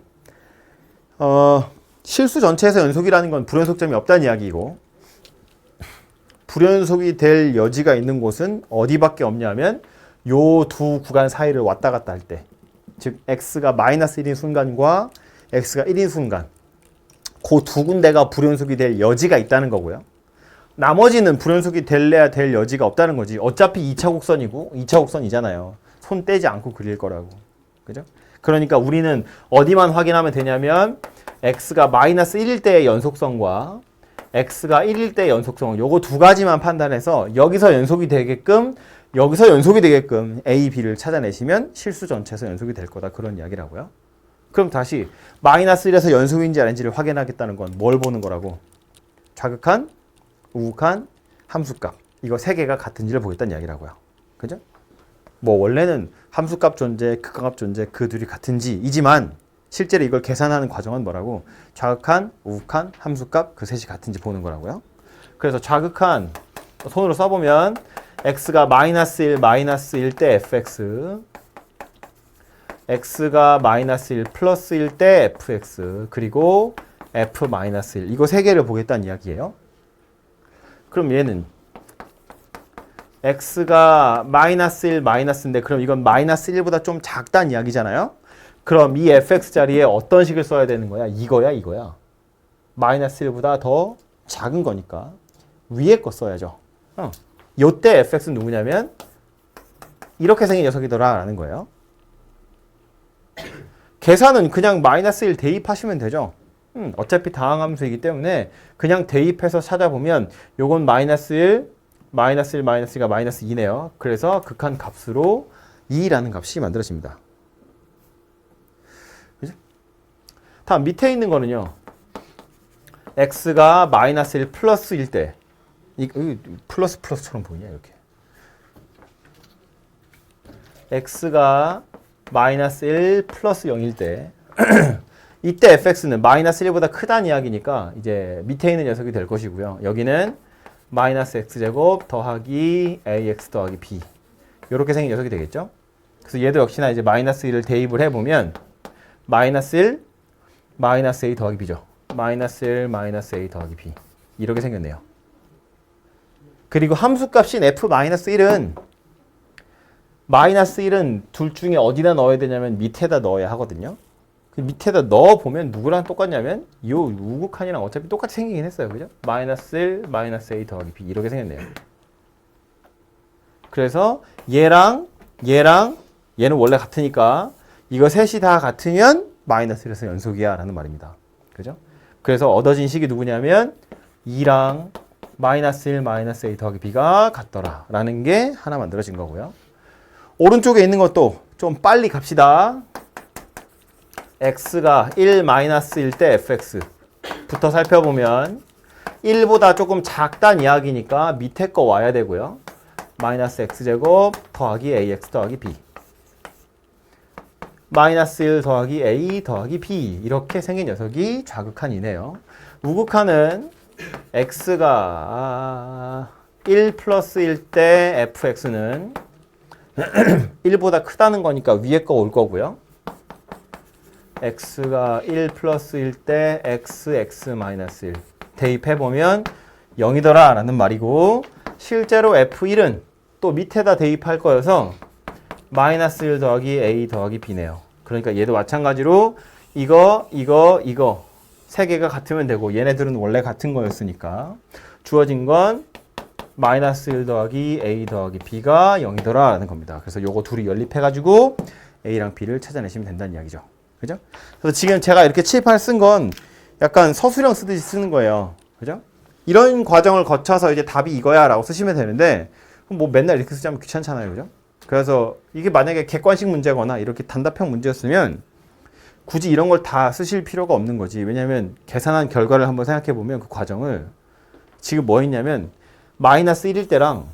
실수 전체에서 연속이라는 건 불연속점이 없다는 이야기고 불연속이 될 여지가 있는 곳은 어디밖에 없냐면 요 두 구간 사이를 왔다 갔다 할 때 즉 x가 마이너스 1인 순간과 x가 1인 순간 그 두 군데가 불연속이 될 여지가 있다는 거고요. 나머지는 불연속이 될래야 될 여지가 없다는 거지. 어차피 2차 곡선이고 2차 곡선이잖아요. 손 떼지 않고 그릴 거라고. 그죠? 그러니까 우리는 어디만 확인하면 되냐면 x가 마이너스 1일 때의 연속성과 x가 1일 때의 연속성 요거 두 가지만 판단해서 여기서 연속이 되게끔 여기서 연속이 되게끔 a, b를 찾아내시면 실수 전체에서 연속이 될 거다. 그런 이야기라고요. 그럼 다시 마이너스 1에서 연속인지 아닌지를 확인하겠다는 건 뭘 보는 거라고? 좌극한, 우극한, 함수값. 이거 세 개가 같은지를 보겠다는 이야기라고요. 그죠? 뭐 원래는 함수값 존재, 극한값 존재 그 둘이 같은지이지만 실제로 이걸 계산하는 과정은 뭐라고? 좌극한, 우극한, 함수값 그 셋이 같은지 보는 거라고요. 그래서 좌극한 손으로 써보면 x가 -1, -1 때 fx, x가 -1 플러스 1 때 fx, 그리고 f-1 이거 세 개를 보겠다는 이야기예요. 그럼 얘는 x가 -1, 마이너스인데 그럼 이건 -1보다 좀 작다는 이야기잖아요. 그럼 이 fx 자리에 어떤 식을 써야 되는 거야? 이거야, 이거야. -1보다 더 작은 거니까 위에 거 써야죠. 요때 fx는 누구냐면 이렇게 생긴 녀석이더라 라는 거예요. 계산은 그냥 -1 대입하시면 되죠. 어차피 다항함수이기 때문에 그냥 대입해서 찾아보면 요건 -1, -1, -1가 -2네요. 그래서 극한 값으로 2라는 값이 만들어집니다. 그죠? 다음 밑에 있는 거는요. x가 -1 플러스 1 때 플러스처럼 보이냐 이렇게. x가 -1 플러스 0일 때 이때 fx는 -1보다 크다는 이야기니까 이제 밑에 있는 녀석이 될 것이고요. 여기는 -x제곱 더하기 ax 더하기 b 이렇게 생긴 녀석이 되겠죠. 그래서 얘도 역시나 이제 -1을 대입을 해보면 -1, -a 더하기 b죠. -1, -a 더하기 b 이렇게 생겼네요. 그리고 함수값인 f-1은 -1은 둘 중에 어디다 넣어야 되냐면 밑에다 넣어야 하거든요. 그 밑에다 넣어보면 누구랑 똑같냐면 이 우극한이랑 어차피 똑같이 생기긴 했어요. 그죠? -1, -a 더하기 b 이렇게 생겼네요. 그래서 얘랑 얘는 원래 같으니까 이거 셋이 다 같으면 -1에서 연속이야 라는 말입니다. 그죠? 그래서 얻어진 식이 누구냐면 2랑 -1, -a 더하기 b가 같더라 라는 게 하나 만들어진 거고요. 오른쪽에 있는 것도 좀 빨리 갑시다. x가 1, -1 때 fx부터 살펴보면 1보다 조금 작다는 이야기니까 밑에 거 와야 되고요. -x제곱 더하기 ax 더하기 b -1 더하기 a 더하기 b 이렇게 생긴 녀석이 좌극한이네요. 우극한은 x가 1 플러스 1 때 fx는 1보다 크다는 거니까 위에 거 올 거고요. x가 1 플러스 1 때 x-1 대입해보면 0이더라 라는 말이고 실제로 f1은 또 밑에다 대입할 거여서 -1 더하기 a 더하기 b네요. 그러니까 얘도 마찬가지로 이거 세 개가 같으면 되고 얘네들은 원래 같은 거였으니까 주어진 건 -1 더하기 a 더하기 b가 0이더라 라는 겁니다. 그래서 요거 둘이 연립해가지고 a랑 b를 찾아내시면 된다는 이야기죠. 그죠? 그래서 지금 제가 이렇게 칠판 쓴 건 약간 서술형 쓰듯이 쓰는 거예요. 그죠? 이런 과정을 거쳐서 이제 답이 이거야 라고 쓰시면 되는데 뭐 맨날 이렇게 쓰자면 귀찮잖아요. 그죠? 그래서 이게 만약에 객관식 문제거나 이렇게 단답형 문제였으면 굳이 이런 걸 다 쓰실 필요가 없는 거지. 왜냐면 계산한 결과를 한번 생각해 보면 그 과정을 지금 뭐 했냐면 -1일 때랑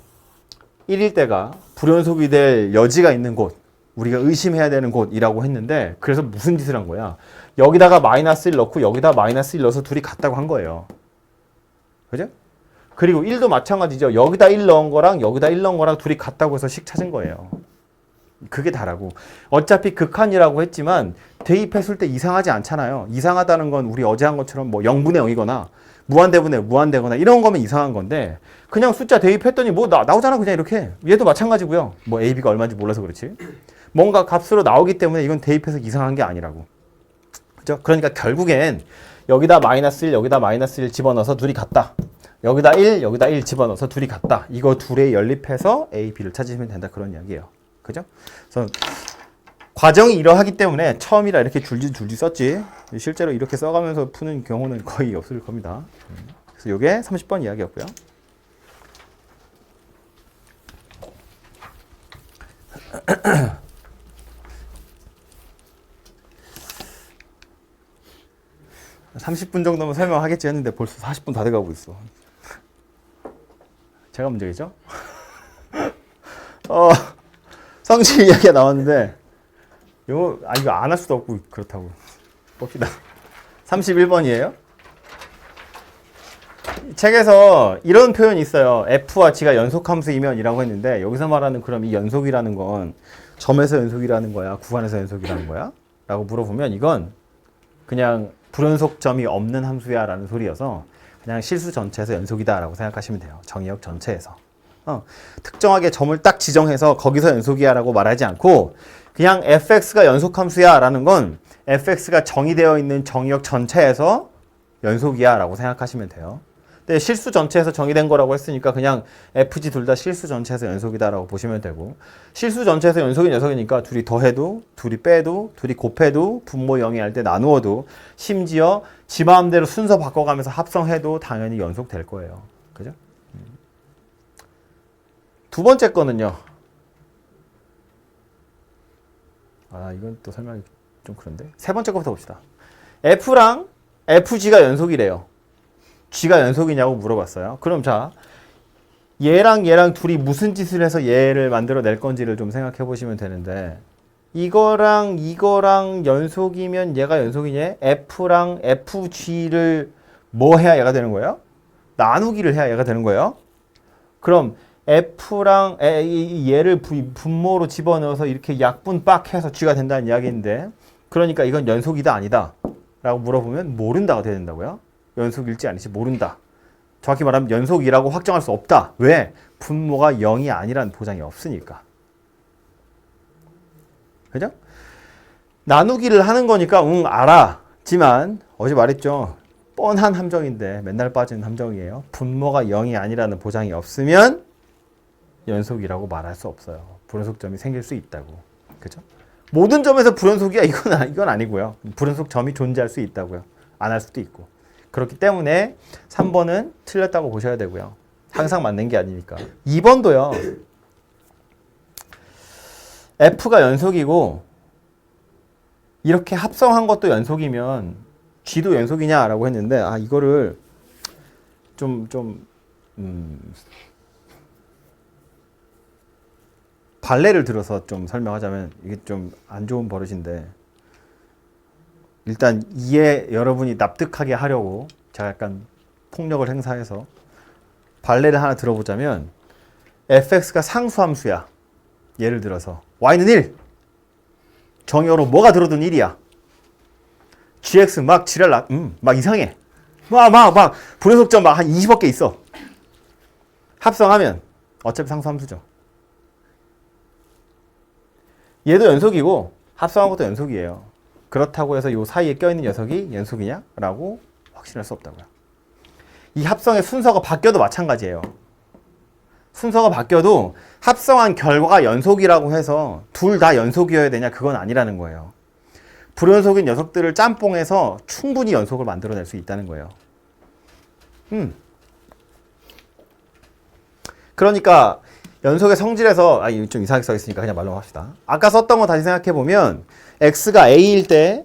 1일 때가 불연속이 될 여지가 있는 곳 우리가 의심해야 되는 곳이라고 했는데 그래서 무슨 짓을 한 거야? 여기다가 -1 넣고 여기다 -1 넣어서 둘이 같다고 한 거예요. 그죠? 그리고 1도 마찬가지죠. 여기다 1 넣은 거랑 여기다 1 넣은 거랑 둘이 같다고 해서 식 찾은 거예요. 그게 다라고. 어차피 극한이라고 했지만 대입했을 때 이상하지 않잖아요. 이상하다는 건 우리 어제 한 것처럼 뭐 0분의 0이거나 무한대거나 이런 거면 이상한 건데 그냥 숫자 대입했더니 뭐 나오잖아 그냥 이렇게. 얘도 마찬가지고요. 뭐 a, b가 얼마인지 몰라서 그렇지. 뭔가 값으로 나오기 때문에 이건 대입해서 이상한 게 아니라고. 그죠? 그러니까 결국엔 여기다 -1, 여기다 -1 집어넣어서 둘이 같다. 여기다 1 집어넣어서 둘이 같다. 이거 둘에 연립해서 a, b를 찾으시면 된다. 그런 이야기예요. 그죠? 그래서 과정이 이러하기 때문에 처음이라 이렇게 줄줄 썼지. 실제로 이렇게 써가면서 푸는 경우는 거의 없을 겁니다. 그래서 이게 30번 이야기였고요. (30분) 정도면 설명하겠지 했는데 벌써 40분 다 돼가고 있어. 제가 문제겠죠? 성질 이야기가 나왔는데 이거 안 할 수도 없고 그렇다고 봅시다. 31번이에요. 책에서 이런 표현이 있어요. F와 G가 연속함수이면 이라고 했는데 여기서 말하는 그럼 이 연속이라는 건 점에서 연속이라는 거야? 구간에서 연속이라는 거야? 라고 물어보면 이건 그냥 불연속점이 없는 함수야 라는 소리여서 그냥 실수 전체에서 연속이다 라고 생각하시면 돼요. 정의역 전체에서. 특정하게 점을 딱 지정해서 거기서 연속이야 라고 말하지 않고 그냥 fx가 연속함수야 라는 건 fx가 정의되어 있는 정의역 전체에서 연속이야 라고 생각하시면 돼요. 근데 실수 전체에서 정의된 거라고 했으니까 그냥 fg 둘 다 실수 전체에서 연속이다 라고 보시면 되고 실수 전체에서 연속인 녀석이니까 둘이 더해도 둘이 빼도 둘이 곱해도 분모 0이 할 때 나누어도 심지어 지 마음대로 순서 바꿔가면서 합성해도 당연히 연속될 거예요. 그죠? 두 번째 거는요. 이건 또 설명이 좀 그런데. 세 번째 거부터 봅시다. F랑 FG가 연속이래요. G가 연속이냐고 물어봤어요. 그럼 자, 얘랑 둘이 무슨 짓을 해서 얘를 만들어낼 건지를 좀 생각해 보시면 되는데 이거랑 연속이면 얘가 연속이냐? F랑 FG를 뭐 해야 얘가 되는 거예요? 나누기를 해야 얘가 되는 거예요. 그럼 F랑 얘를 분모로 집어넣어서 이렇게 약분 빡 해서 G가 된다는 이야기인데 그러니까 이건 연속이다 아니다 라고 물어보면 모른다가 돼야 된다고요. 연속일지 아닐지 모른다. 정확히 말하면 연속이라고 확정할 수 없다. 왜? 분모가 0이 아니라는 보장이 없으니까. 그죠? 나누기를 하는 거니까 알아지만 어제 말했죠. 뻔한 함정인데 맨날 빠지는 함정이에요. 분모가 0이 아니라는 보장이 없으면 연속이라고 말할 수 없어요. 불연속점이 생길 수 있다고. 그죠? 모든 점에서 불연속이야 이건 아니고요. 불연속 점이 존재할 수 있다고요. 안 할 수도 있고. 그렇기 때문에 3번은 틀렸다고 보셔야 되고요. 항상 맞는 게 아니니까. 2번도요. F가 연속이고 이렇게 합성한 것도 연속이면 G도 연속이냐라고 했는데 이거를 발레를 들어서 좀 설명하자면 이게 좀 안 좋은 버릇인데 일단 이해 여러분이 납득하게 하려고 제가 약간 폭력을 행사해서 발레를 하나 들어보자면 fx가 상수함수야. 예를 들어서 y는 1 정의어로 뭐가 들어든 1이야. gx 막 지랄 막 이상해. 막 불연속점 막 한 20억 개 있어. 합성하면 어차피 상수함수죠. 얘도 연속이고 합성한 것도 연속이에요. 그렇다고 해서 이 사이에 껴있는 녀석이 연속이냐? 라고 확신할 수 없다고요. 이 합성의 순서가 바뀌어도 마찬가지예요. 순서가 바뀌어도 합성한 결과가 연속이라고 해서 둘 다 연속이어야 되냐? 그건 아니라는 거예요. 불연속인 녀석들을 짬뽕해서 충분히 연속을 만들어낼 수 있다는 거예요. 그러니까 연속의 성질에서 이거 좀 이상하게 써있으니까 그냥 말로 합시다. 아까 썼던 거 다시 생각해보면 x가 a일 때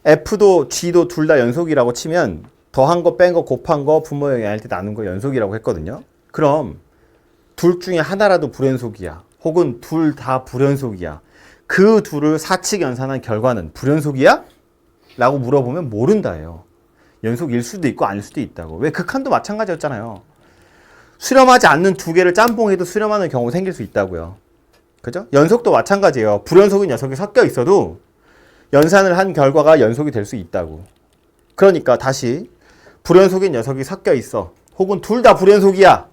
f도 g도 둘 다 연속이라고 치면 더한 거, 뺀 거, 곱한 거, 분모 영향 할 때 나눈 거 연속이라고 했거든요. 그럼 둘 중에 하나라도 불연속이야. 혹은 둘 다 불연속이야. 그 둘을 사칙 연산한 결과는 불연속이야? 라고 물어보면 모른다예요. 연속일 수도 있고 아닐 수도 있다고. 왜? 극한도 마찬가지였잖아요. 수렴하지 않는 두 개를 짬뽕해도 수렴하는 경우 생길 수 있다고요. 그죠? 연속도 마찬가지예요. 불연속인 녀석이 섞여 있어도 연산을 한 결과가 연속이 될 수 있다고. 그러니까 다시 불연속인 녀석이 섞여 있어. 혹은 둘 다 불연속이야.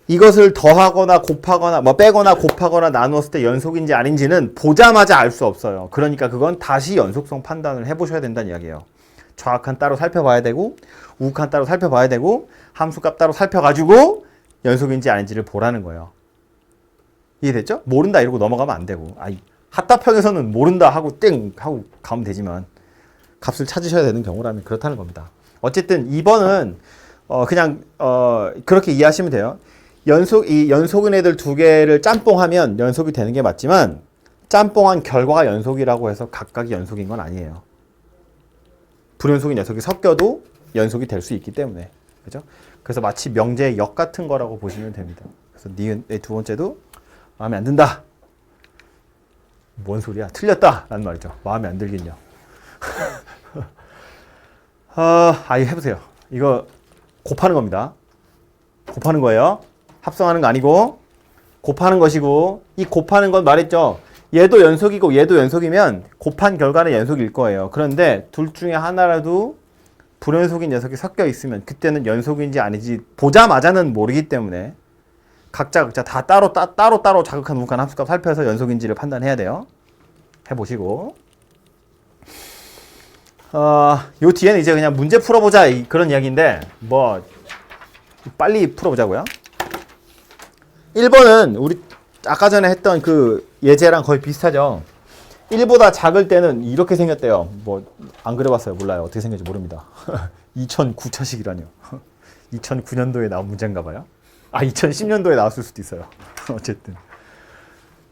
이것을 더하거나 곱하거나 빼거나 곱하거나 나누었을 때 연속인지 아닌지는 보자마자 알 수 없어요. 그러니까 그건 다시 연속성 판단을 해보셔야 된다는 이야기예요. 좌악한 따로 살펴봐야 되고 우악한 따로 살펴봐야 되고 함수값 따로 살펴가지고 연속인지 아닌지를 보라는 거예요. 이해됐죠? 모른다 이러고 넘어가면 안 되고 합답형에서는 모른다 하고 땡 하고 가면 되지만 값을 찾으셔야 되는 경우라면 그렇다는 겁니다. 어쨌든 2번은 그냥 그렇게 이해하시면 돼요. 연속인 애들 두 개를 짬뽕하면 연속이 되는 게 맞지만 짬뽕한 결과가 연속이라고 해서 각각이 연속인 건 아니에요. 불연속인 녀석이 섞여도 연속이 될 수 있기 때문에. 그죠? 그래서 마치 명제의 역 같은 거라고 보시면 됩니다. 그래서 니은 두 번째도 마음에 안 든다. 뭔 소리야? 틀렸다! 라는 말이죠. 마음에 안 들긴요. 아예 해보세요. 이거 곱하는 겁니다. 곱하는 거예요. 합성하는 거 아니고 곱하는 것이고, 이 곱하는 건 말했죠. 얘도 연속이고 얘도 연속이면 곱한 결과는 연속일 거예요. 그런데 둘 중에 하나라도 불연속인 녀석이 섞여 있으면 그때는 연속인지 아니지 보자마자는 모르기 때문에 각자 다 따로 자극한 우극한 함수값 살펴서 연속인지를 판단해야 돼요. 해보시고, 요 뒤에는 이제 그냥 문제 풀어보자 그런 이야기인데 뭐 빨리 풀어보자고요. 1번은 우리 아까 전에 했던 그 예제랑 거의 비슷하죠. 1보다 작을 때는 이렇게 생겼대요. 뭐 안 그려봤어요. 몰라요. 어떻게 생겼는지 모릅니다. 2009차식이라뇨. 2009년도에 나온 문제인가 봐요. 2010년도에 나왔을 수도 있어요. 어쨌든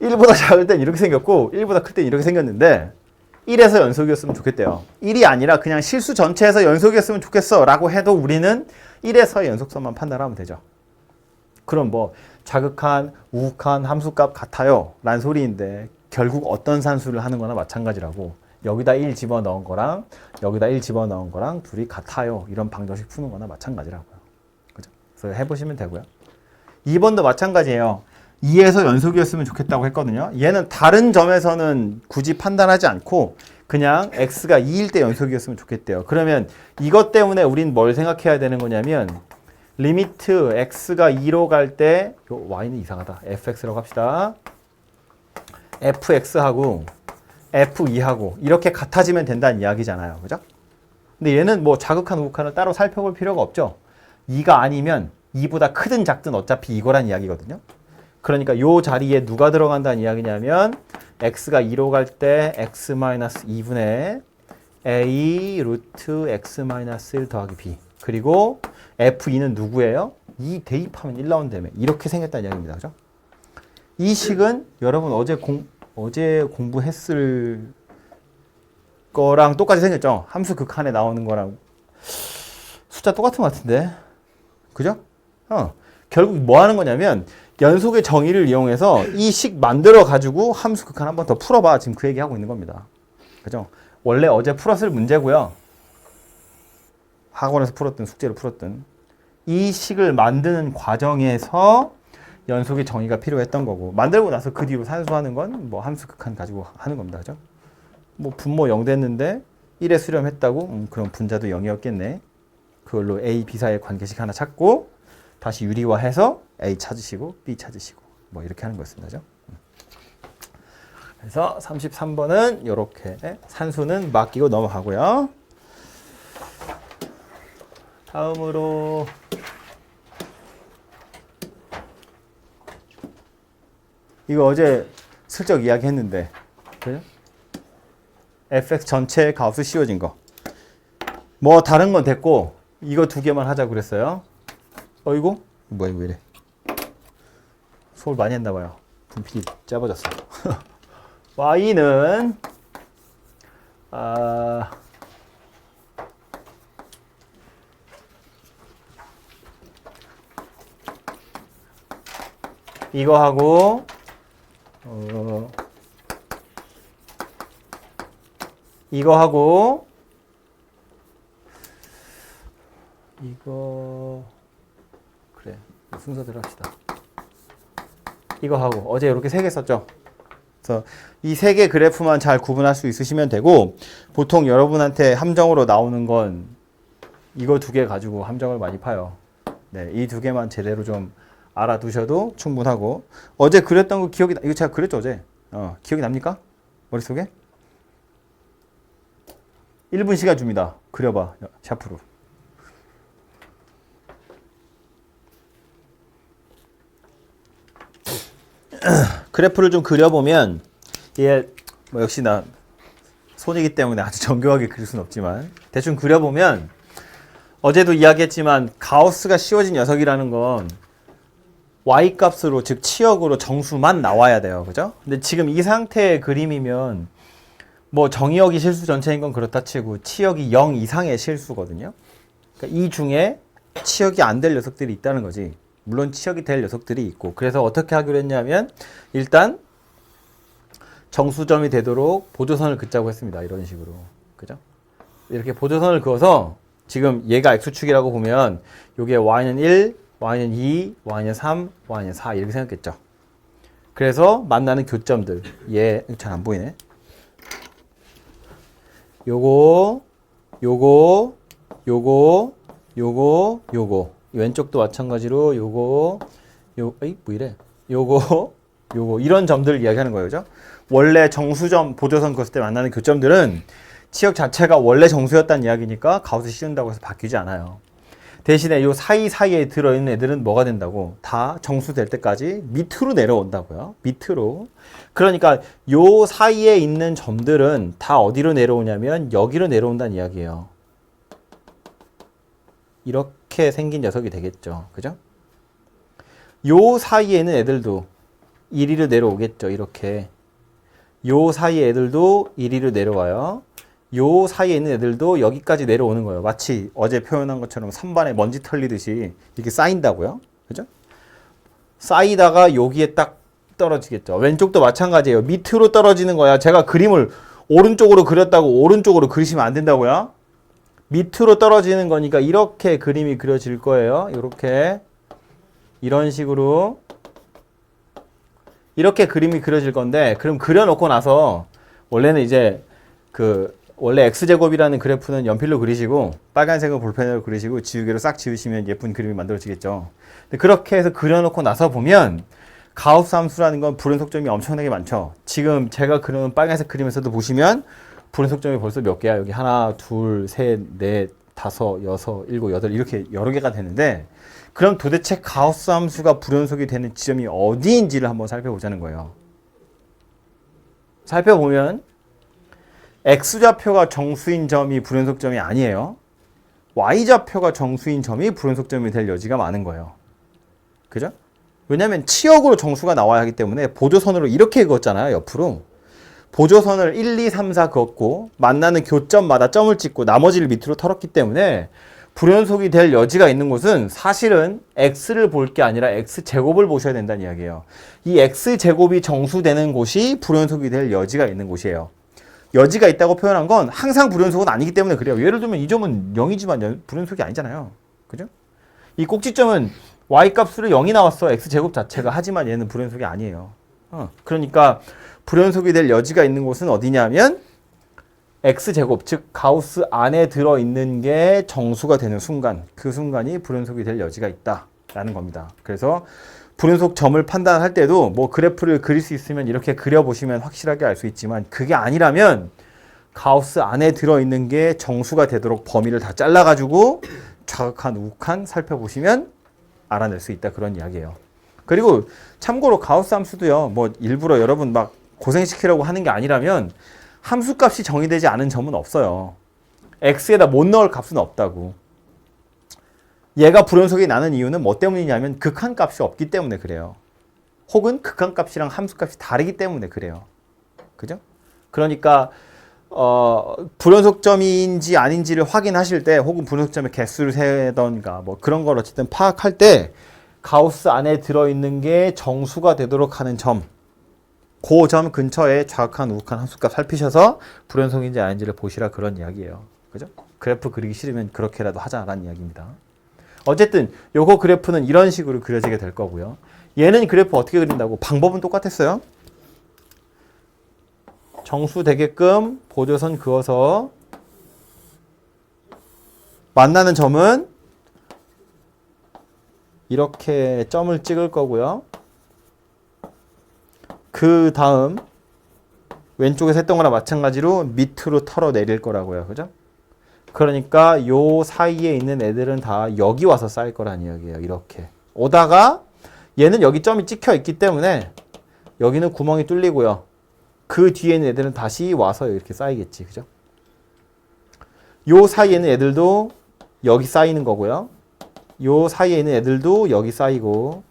1보다 작을 땐 이렇게 생겼고 1보다 클 땐 이렇게 생겼는데 1에서 연속이었으면 좋겠대요. 1이 아니라 그냥 실수 전체에서 연속이었으면 좋겠어 라고 해도 우리는 1에서의 연속성만 판단하면 되죠. 그럼 뭐 자극한, 우극한 함수값 같아요 라는 소리인데 결국 어떤 산수를 하는 거나 마찬가지라고, 여기다 1 집어넣은 거랑 여기다 1 집어넣은 거랑 둘이 같아요 이런 방정식 푸는 거나 마찬가지라고요. 그죠? 그래서 해보시면 되고요. 2번도 마찬가지예요. 2에서 연속이었으면 좋겠다고 했거든요. 얘는 다른 점에서는 굳이 판단하지 않고 그냥 x가 2일 때 연속이었으면 좋겠대요. 그러면 이것 때문에 우린 뭘 생각해야 되는 거냐면 리미트 x가 2로 갈 때 y는 이상하다. fx라고 합시다. fx하고 f2하고 이렇게 같아지면 된다는 이야기잖아요. 그죠? 근데 얘는 뭐 자극한 우극한을 따로 살펴볼 필요가 없죠. 2가 아니면 2보다 크든 작든 어차피 이거란 이야기거든요. 그러니까 요 자리에 누가 들어간다는 이야기냐면 x가 2로 갈 때 x-2분의 a 루트 x-1 더하기 b, 그리고 f2는 누구예요? 2 대입하면 1 나온다며. 이렇게 생겼다는 이야기입니다. 그죠? 이 식은 여러분 어제 공부했을 거랑 똑같이 생겼죠? 함수 극한에 나오는 거랑 숫자 똑같은 것 같은데. 그죠? 결국 뭐 하는 거냐면 연속의 정의를 이용해서 이 식 만들어 가지고 함수 극한 한 번 더 풀어봐. 지금 그 얘기 하고 있는 겁니다. 그죠? 원래 어제 풀었을 문제고요. 학원에서 풀었든 숙제로 풀었든 이 식을 만드는 과정에서 연속의 정의가 필요했던 거고, 만들고 나서 그 뒤로 산수하는 건 뭐 함수 극한 가지고 하는 겁니다. 그죠? 뭐 분모 0 됐는데 1에 수렴했다고? 그럼 분자도 0이었겠네. 그걸로 A, B 사이의 관계식 하나 찾고 다시 유리화해서 A 찾으시고 B 찾으시고 뭐 이렇게 하는 거였습니다. 그죠? 그래서 33번은 이렇게 산수는 맡기고 넘어가고요. 다음으로 이거 어제 슬쩍 이야기했는데, 그죠? fx 전체 가우스 씌워진 거. 뭐 다른 건 됐고 이거 두 개만 하자고 그랬어요. 이거 뭐야, 이거 이래. 수업 많이 했나 봐요. 분필이 짧아졌어. y는 이거 하고 이거 하고 이거 그래 순서대로 합시다. 이거 하고 어제 이렇게 3개 썼죠. 그래서 이 3개 그래프만 잘 구분할 수 있으시면 되고, 보통 여러분한테 함정으로 나오는 건 이거 2개 가지고 함정을 많이 파요. 네, 이 2개만 제대로 좀 알아두셔도 충분하고, 어제 그렸던 거 기억이 이거 제가 그렸죠 어제. 기억이 납니까? 머릿속에? 1분 시간 줍니다. 그려봐 샤프로. 그래프를 좀 그려보면 얘 뭐 역시 나 손이기 때문에 아주 정교하게 그릴 수는 없지만 대충 그려보면, 어제도 이야기했지만 가우스가 씌워진 녀석이라는 건 y값으로, 즉 치역으로 정수만 나와야 돼요. 그죠? 근데 지금 이 상태의 그림이면 뭐 정의역이 실수 전체인 건 그렇다 치고 치역이 0 이상의 실수거든요. 그러니까 이 중에 치역이 안 될 녀석들이 있다는 거지. 물론 치역이 될 녀석들이 있고, 그래서 어떻게 하기로 했냐면 일단 정수점이 되도록 보조선을 긋자고 했습니다. 이런 식으로. 그죠? 이렇게 보조선을 그어서 지금 얘가 x축이라고 보면 요게 y는 1, y는 2, y는 3, y는 4 이렇게 생겼겠죠. 그래서 만나는 교점들. 얘 잘 안 보이네. 요거 요거 왼쪽도 마찬가지로 요거 뭐 이래? 요거 이런 점들 이야기하는 거예요. 그죠? 원래 정수점 보조선 그었을 때 만나는 교점들은 치역 자체가 원래 정수였다는 이야기니까 가우스 씌운다고 해서 바뀌지 않아요. 대신에 요 사이사이에 들어있는 애들은 뭐가 된다고? 다 정수될 때까지 밑으로 내려온다고요. 밑으로. 그러니까 요 사이에 있는 점들은 다 어디로 내려오냐면 여기로 내려온다는 이야기예요. 이렇게 생긴 녀석이 되겠죠. 그죠? 요 사이에 있는 애들도 이리로 내려오겠죠. 이렇게. 요 사이에 애들도 이리로 내려와요. 요 사이에 있는 애들도 여기까지 내려오는 거예요. 마치 어제 표현한 것처럼 선반에 먼지 털리듯이 이렇게 쌓인다고요. 그죠? 쌓이다가 여기에 딱 떨어지겠죠. 왼쪽도 마찬가지예요. 밑으로 떨어지는 거야. 제가 그림을 오른쪽으로 그렸다고 오른쪽으로 그리시면 안 된다고요. 밑으로 떨어지는 거니까 이렇게 그림이 그려질 거예요. 이렇게. 이런 식으로. 이렇게 그림이 그려질 건데, 그럼 그려놓고 나서, 원래는 이제, 원래 x제곱이라는 그래프는 연필로 그리시고, 빨간색은 볼펜으로 그리시고, 지우개로 싹 지우시면 예쁜 그림이 만들어지겠죠. 근데 그렇게 해서 그려놓고 나서 보면, 가우스 함수라는 건 불연속점이 엄청나게 많죠. 지금 제가 그려놓은 빨간색 그림에서도 보시면, 불연속점이 벌써 몇 개야? 여기 하나, 둘, 셋, 넷, 다섯, 여섯, 일곱, 여덟, 이렇게 여러 개가 되는데, 그럼 도대체 가우스 함수가 불연속이 되는 지점이 어디인지를 한번 살펴보자는 거예요. 살펴보면 x좌표가 정수인 점이 불연속점이 아니에요. y좌표가 정수인 점이 불연속점이 될 여지가 많은 거예요. 그죠? 왜냐하면 치역으로 정수가 나와야 하기 때문에 보조선으로 이렇게 그었잖아요. 옆으로. 보조선을 1, 2, 3, 4 그었고 만나는 교점마다 점을 찍고 나머지를 밑으로 털었기 때문에 불연속이 될 여지가 있는 곳은 사실은 x를 볼 게 아니라 x제곱을 보셔야 된다는 이야기예요. 이 x제곱이 정수되는 곳이 불연속이 될 여지가 있는 곳이에요. 여지가 있다고 표현한 건 항상 불연속은 아니기 때문에 그래요. 예를 들면 이 점은 0이지만 불연속이 아니잖아요. 그죠? 이 꼭지점은 y값으로 0이 나왔어. x제곱 자체가. 하지만 얘는 불연속이 아니에요. 그러니까 불연속이 될 여지가 있는 곳은 어디냐면 x제곱, 즉 가우스 안에 들어있는 게 정수가 되는 순간, 그 순간이 불연속이 될 여지가 있다라는 겁니다. 그래서 불연속 점을 판단할 때도 뭐 그래프를 그릴 수 있으면 이렇게 그려보시면 확실하게 알 수 있지만 그게 아니라면 가우스 안에 들어있는 게 정수가 되도록 범위를 다 잘라가지고 좌극한, 우극한 살펴보시면 알아낼 수 있다, 그런 이야기예요. 그리고 참고로 가우스 함수도요, 뭐 일부러 여러분 막 고생시키려고 하는 게 아니라면 함수값이 정의되지 않은 점은 없어요. x에다 못 넣을 값은 없다고. 얘가 불연속이 나는 이유는 뭐 때문이냐면 극한값이 없기 때문에 그래요. 혹은 극한값이랑 함수값이 다르기 때문에 그래요. 그죠? 그러니까 불연속점인지 아닌지를 확인하실 때 혹은 불연속점의 개수를 세던가 뭐 그런 걸 어쨌든 파악할 때 가우스 안에 들어있는 게 정수가 되도록 하는 점, 그 점 근처에 좌극한, 우극한 함수값 살피셔서 불연속인지 아닌지를 보시라, 그런 이야기예요. 그죠? 그래프 그리기 싫으면 그렇게라도 하자라는 이야기입니다. 어쨌든 요거 그래프는 이런 식으로 그려지게 될 거고요. 얘는 그래프 어떻게 그린다고? 방법은 똑같았어요. 정수 되게끔 보조선 그어서 만나는 점은 이렇게 점을 찍을 거고요. 그 다음 왼쪽에 샜던 거랑 마찬가지로 밑으로 털어 내릴 거라고요. 그죠? 그러니까 요 사이에 있는 애들은 다 여기 와서 쌓일 거란 이야기예요. 이렇게 오다가 얘는 여기 점이 찍혀 있기 때문에 여기는 구멍이 뚫리고요. 그 뒤에 있는 애들은 다시 와서 이렇게 쌓이겠지. 그죠? 요 사이에 있는 애들도 여기 쌓이는 거고요. 요 사이에 있는 애들도 여기 쌓이고,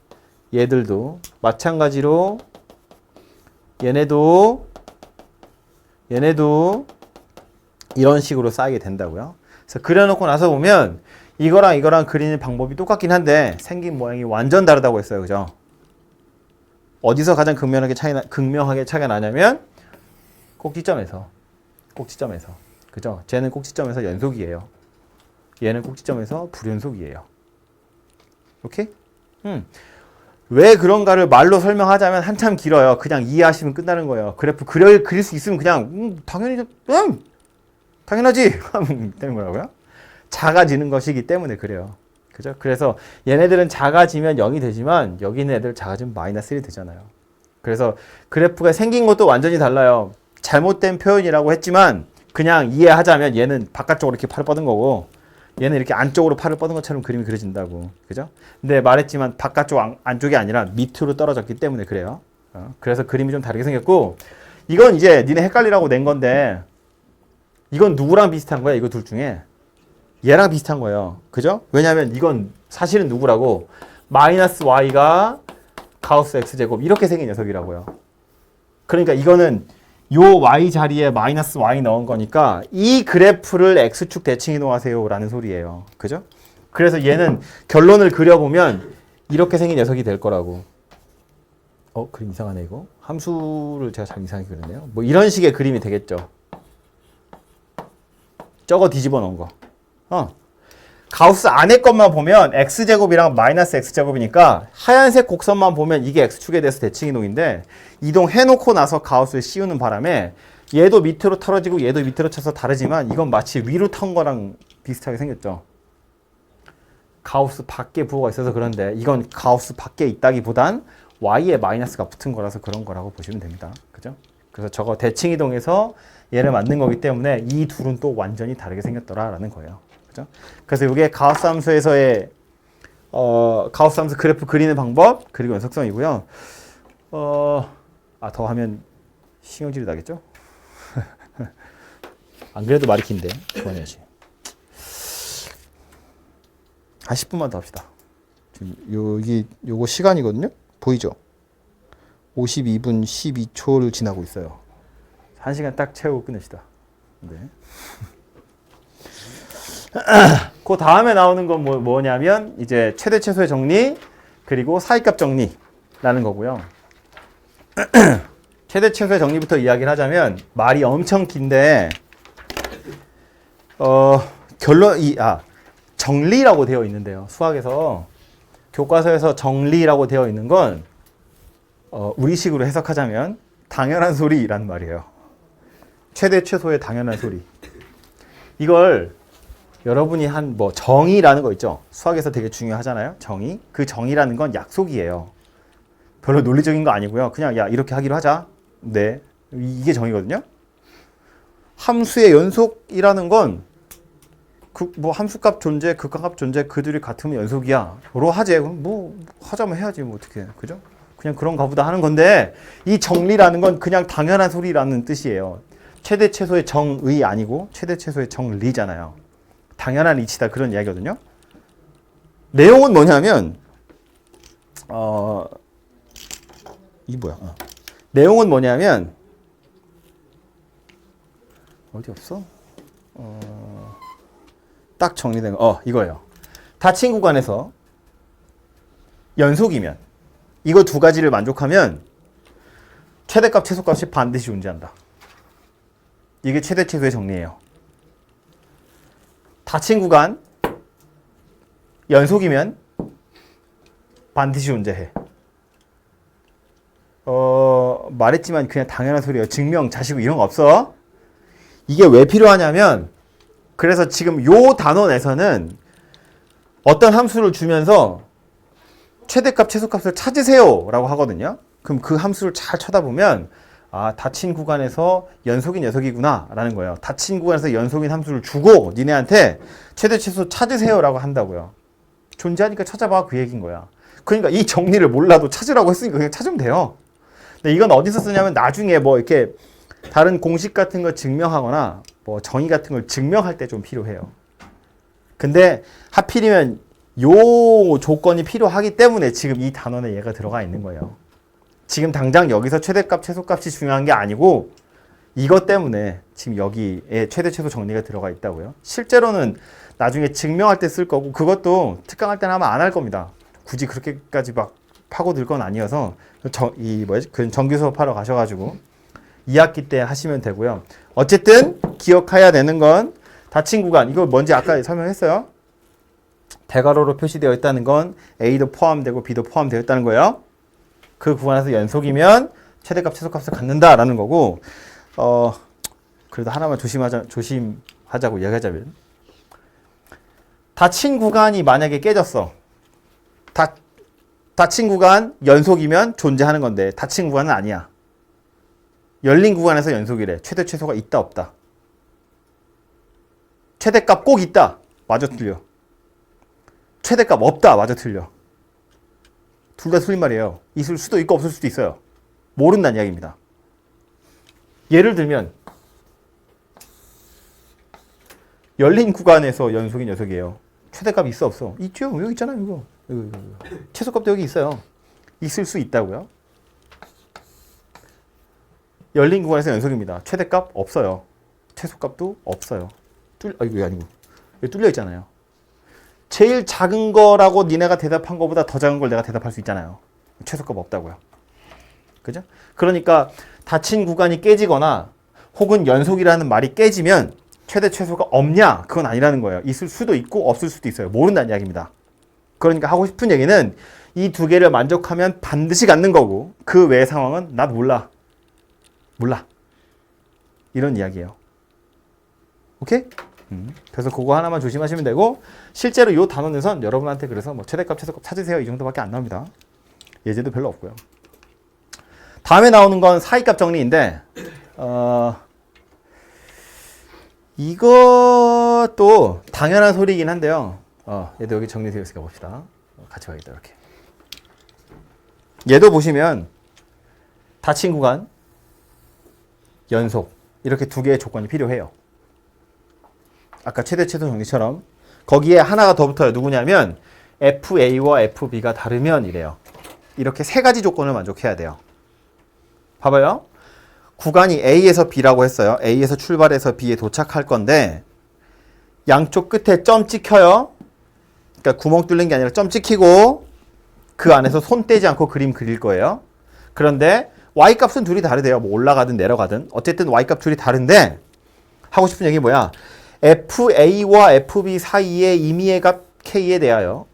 얘들도 마찬가지로 얘네도 이런 식으로 쌓이게 된다고요. 그래서 그려놓고 나서 보면 이거랑 이거랑 그리는 방법이 똑같긴 한데 생긴 모양이 완전 다르다고 했어요. 그죠? 어디서 가장 극명하게 차이가 나냐면 꼭지점에서. 그죠? 쟤는 꼭지점에서 연속이에요. 얘는 꼭지점에서 불연속이에요. 오케이? 왜 그런가를 말로 설명하자면 한참 길어요. 그냥 이해하시면 끝나는 거예요. 그래프 그릴 수 있으면 그냥 당연하지 하면 되는 거라고요. 작아지는 것이기 때문에 그래요. 그죠? 그래서 얘네들은 작아지면 0이 되지만 여기 있는 애들 작아지면 마이너스 1이 되잖아요. 그래서 그래프가 생긴 것도 완전히 달라요. 잘못된 표현이라고 했지만 그냥 이해하자면 얘는 바깥쪽으로 이렇게 팔을 뻗은 거고 얘는 이렇게 안쪽으로 팔을 뻗은 것처럼 그림이 그려진다고. 그죠? 근데 말했지만 바깥쪽 안쪽이 아니라 밑으로 떨어졌기 때문에 그래요. 그래서 그림이 좀 다르게 생겼고 이건 이제 니네 헷갈리라고 낸 건데 이건 누구랑 비슷한 거야? 이거 둘 중에 얘랑 비슷한 거예요. 그죠? 왜냐면 이건 사실은 누구라고? 마이너스 y가 가우스 x제곱 이렇게 생긴 녀석이라고요. 그러니까 이거는 요 y 자리에 마이너스 y 넣은 거니까 이 그래프를 x축 대칭 이동하세요 라는 소리예요. 그죠? 그래서 얘는 결론을 그려보면 이렇게 생긴 녀석이 될 거라고. 그림 이상하네 이거. 함수를 제가 잘 이상하게 그렸네요. 뭐 이런 식의 그림이 되겠죠. 저거 뒤집어 놓은 거. 가우스 안에 것만 보면 x제곱이랑 마이너스 x제곱이니까 하얀색 곡선만 보면 이게 x축에 대해서 대칭 이동인데 이동해놓고 나서 가우스를 씌우는 바람에 얘도 밑으로 털어지고 얘도 밑으로 쳐서 다르지만 이건 마치 위로 턴 거랑 비슷하게 생겼죠. 가우스 밖에 부호가 있어서 그런데 이건 가우스 밖에 있다기보단 y에 마이너스가 붙은 거라서 그런 거라고 보시면 됩니다. 그죠? 그래서 저거 대칭 이동해서 얘를 만든 거기 때문에 이 둘은 또 완전히 다르게 생겼더라라는 거예요. 그죠? 그래서 이게 가우스 함수에서의 가우스 함수 그래프 그리는 방법 그리고 연속성이고요. 더 하면 신경질이 나겠죠? 안 그래도 말이 긴데 그만해야지. 한 10분만 더 합시다. 지금 요거 시간이거든요. 보이죠? 52분 12초를 지나고 있어요. 1시간 딱 채우고 끝냅시다. 네. 그 다음에 나오는 건 뭐냐면 이제 최대 최소의 정리 그리고 사이값 정리라는 거고요. 최대 최소의 정리부터 이야기를 하자면 말이 엄청 긴데 정리라고 되어 있는데요. 수학에서 교과서에서 정리라고 되어 있는 건 우리식으로 해석하자면 당연한 소리란 말이에요. 최대 최소의 당연한 소리. 이걸 여러분이 한 정의라는 거 있죠. 수학에서 되게 중요하잖아요. 정의. 그 정의라는 건 약속이에요. 별로 논리적인 거 아니고요. 그냥 야 이렇게 하기로 하자. 네. 이게 정의거든요. 함수의 연속이라는 건 함수값 존재, 극한값 존재 그들이 같으면 연속이야. 로 하지. 그럼 하자면 해야지 어떻게. 그죠? 그냥 그런가 보다 하는 건데 이 정리라는 건 그냥 당연한 소리라는 뜻이에요. 최대 최소의 정의 아니고 최대 최소의 정리잖아요. 당연한 이치다 그런 이야기거든요. 내용은 뭐냐면 내용은 뭐냐면 어디 없어? 딱 정리된 거. 이거예요. 닫힌 구간에서 연속이면 이거 두 가지를 만족하면 최대값 최소값이 반드시 존재한다. 이게 최대 최소의 정리예요. 닫힌 구간 연속이면 반드시 존재해. 말했지만 그냥 당연한 소리예요. 증명, 자시고 이런 거 없어. 이게 왜 필요하냐면 그래서 지금 요 단원에서는 어떤 함수를 주면서 최대값, 최소값을 찾으세요 라고 하거든요. 그럼 그 함수를 잘 쳐다보면 닫힌 구간에서 연속인 녀석이구나 라는 거예요. 닫힌 구간에서 연속인 함수를 주고 니네한테 최대 최소 찾으세요 라고 한다고요. 존재하니까 찾아봐 그 얘기인 거야. 그러니까 이 정리를 몰라도 찾으라고 했으니까 그냥 찾으면 돼요. 근데 이건 어디서 쓰냐면 나중에 이렇게 다른 공식 같은 거 증명하거나 정의 같은 걸 증명할 때 좀 필요해요. 근데 하필이면 요 조건이 필요하기 때문에 지금 이 단원에 얘가 들어가 있는 거예요. 지금 당장 여기서 최대값, 최소값이 중요한 게 아니고 이것 때문에 지금 여기에 최대, 최소 정리가 들어가 있다고요. 실제로는 나중에 증명할 때 쓸 거고 그것도 특강할 때는 아마 안 할 겁니다. 굳이 그렇게까지 파고들 건 아니어서 그 정규 수업하러 가셔가지고 2학기 때 하시면 되고요. 어쨌든 기억해야 되는 건 닫힌 구간, 이거 뭔지 아까 설명했어요. 대괄호로 표시되어 있다는 건 A도 포함되고 B도 포함되어 있다는 거예요. 그 구간에서 연속이면 최대값, 최소값을 갖는다라는 거고, 그래도 하나만 조심하자고 이야기하자면, 닫힌 구간이 만약에 깨졌어. 닫힌 구간 연속이면 존재하는 건데, 닫힌 구간은 아니야. 열린 구간에서 연속이래. 최대, 최소가 있다, 없다. 최대값 꼭 있다. 맞아, 틀려. 최대값 없다. 맞아, 틀려. 둘 다 틀린 말이에요. 있을 수도 있고 없을 수도 있어요. 모른다는 이야기입니다. 예를 들면 열린 구간에서 연속인 녀석이에요. 최대값 있어 없어? 있죠. 여기 있잖아요. 이거. 최소값도 여기 있어요. 있을 수 있다고요. 열린 구간에서 연속입니다. 최대값 없어요. 최소값도 없어요. 이거 아니고 여기 뚫려 있잖아요. 제일 작은 거라고 니네가 대답한 거보다 더 작은 걸 내가 대답할 수 있잖아요. 최소값 없다고요. 그죠? 그러니까 닫힌 구간이 깨지거나 혹은 연속이라는 말이 깨지면 최대 최소가 없냐? 그건 아니라는 거예요. 있을 수도 있고 없을 수도 있어요. 모른다는 이야기입니다. 그러니까 하고 싶은 얘기는 이 두 개를 만족하면 반드시 갖는 거고 그 외의 상황은 난 몰라. 이런 이야기예요. 오케이? 그래서 그거 하나만 조심하시면 되고 실제로 이 단원에선 여러분한테 그래서 뭐 최대값, 최소값 찾으세요 이 정도밖에 안 나옵니다. 예제도 별로 없고요. 다음에 나오는 건 사이값 정리인데 이것도 당연한 소리이긴 한데요. 얘도 여기 정리되어 있으니까 봅시다. 같이 봐야겠다. 이렇게 얘도 보시면 닫힌 구간, 연속 이렇게 두 개의 조건이 필요해요. 아까 최대 최소 정리처럼 거기에 하나가 더 붙어요. 누구냐면 FA와 FB가 다르면 이래요. 이렇게 세 가지 조건을 만족해야 돼요. 봐봐요. 구간이 A에서 B라고 했어요. A에서 출발해서 B에 도착할 건데 양쪽 끝에 점 찍혀요. 그러니까 구멍 뚫린 게 아니라 점 찍히고 그 안에서 손 떼지 않고 그림 그릴 거예요. 그런데 Y값은 둘이 다르대요. 뭐 올라가든 내려가든 어쨌든 Y값 둘이 다른데 하고 싶은 얘기 뭐야? FA와 FB 사이의 임의의 값 K에 대하여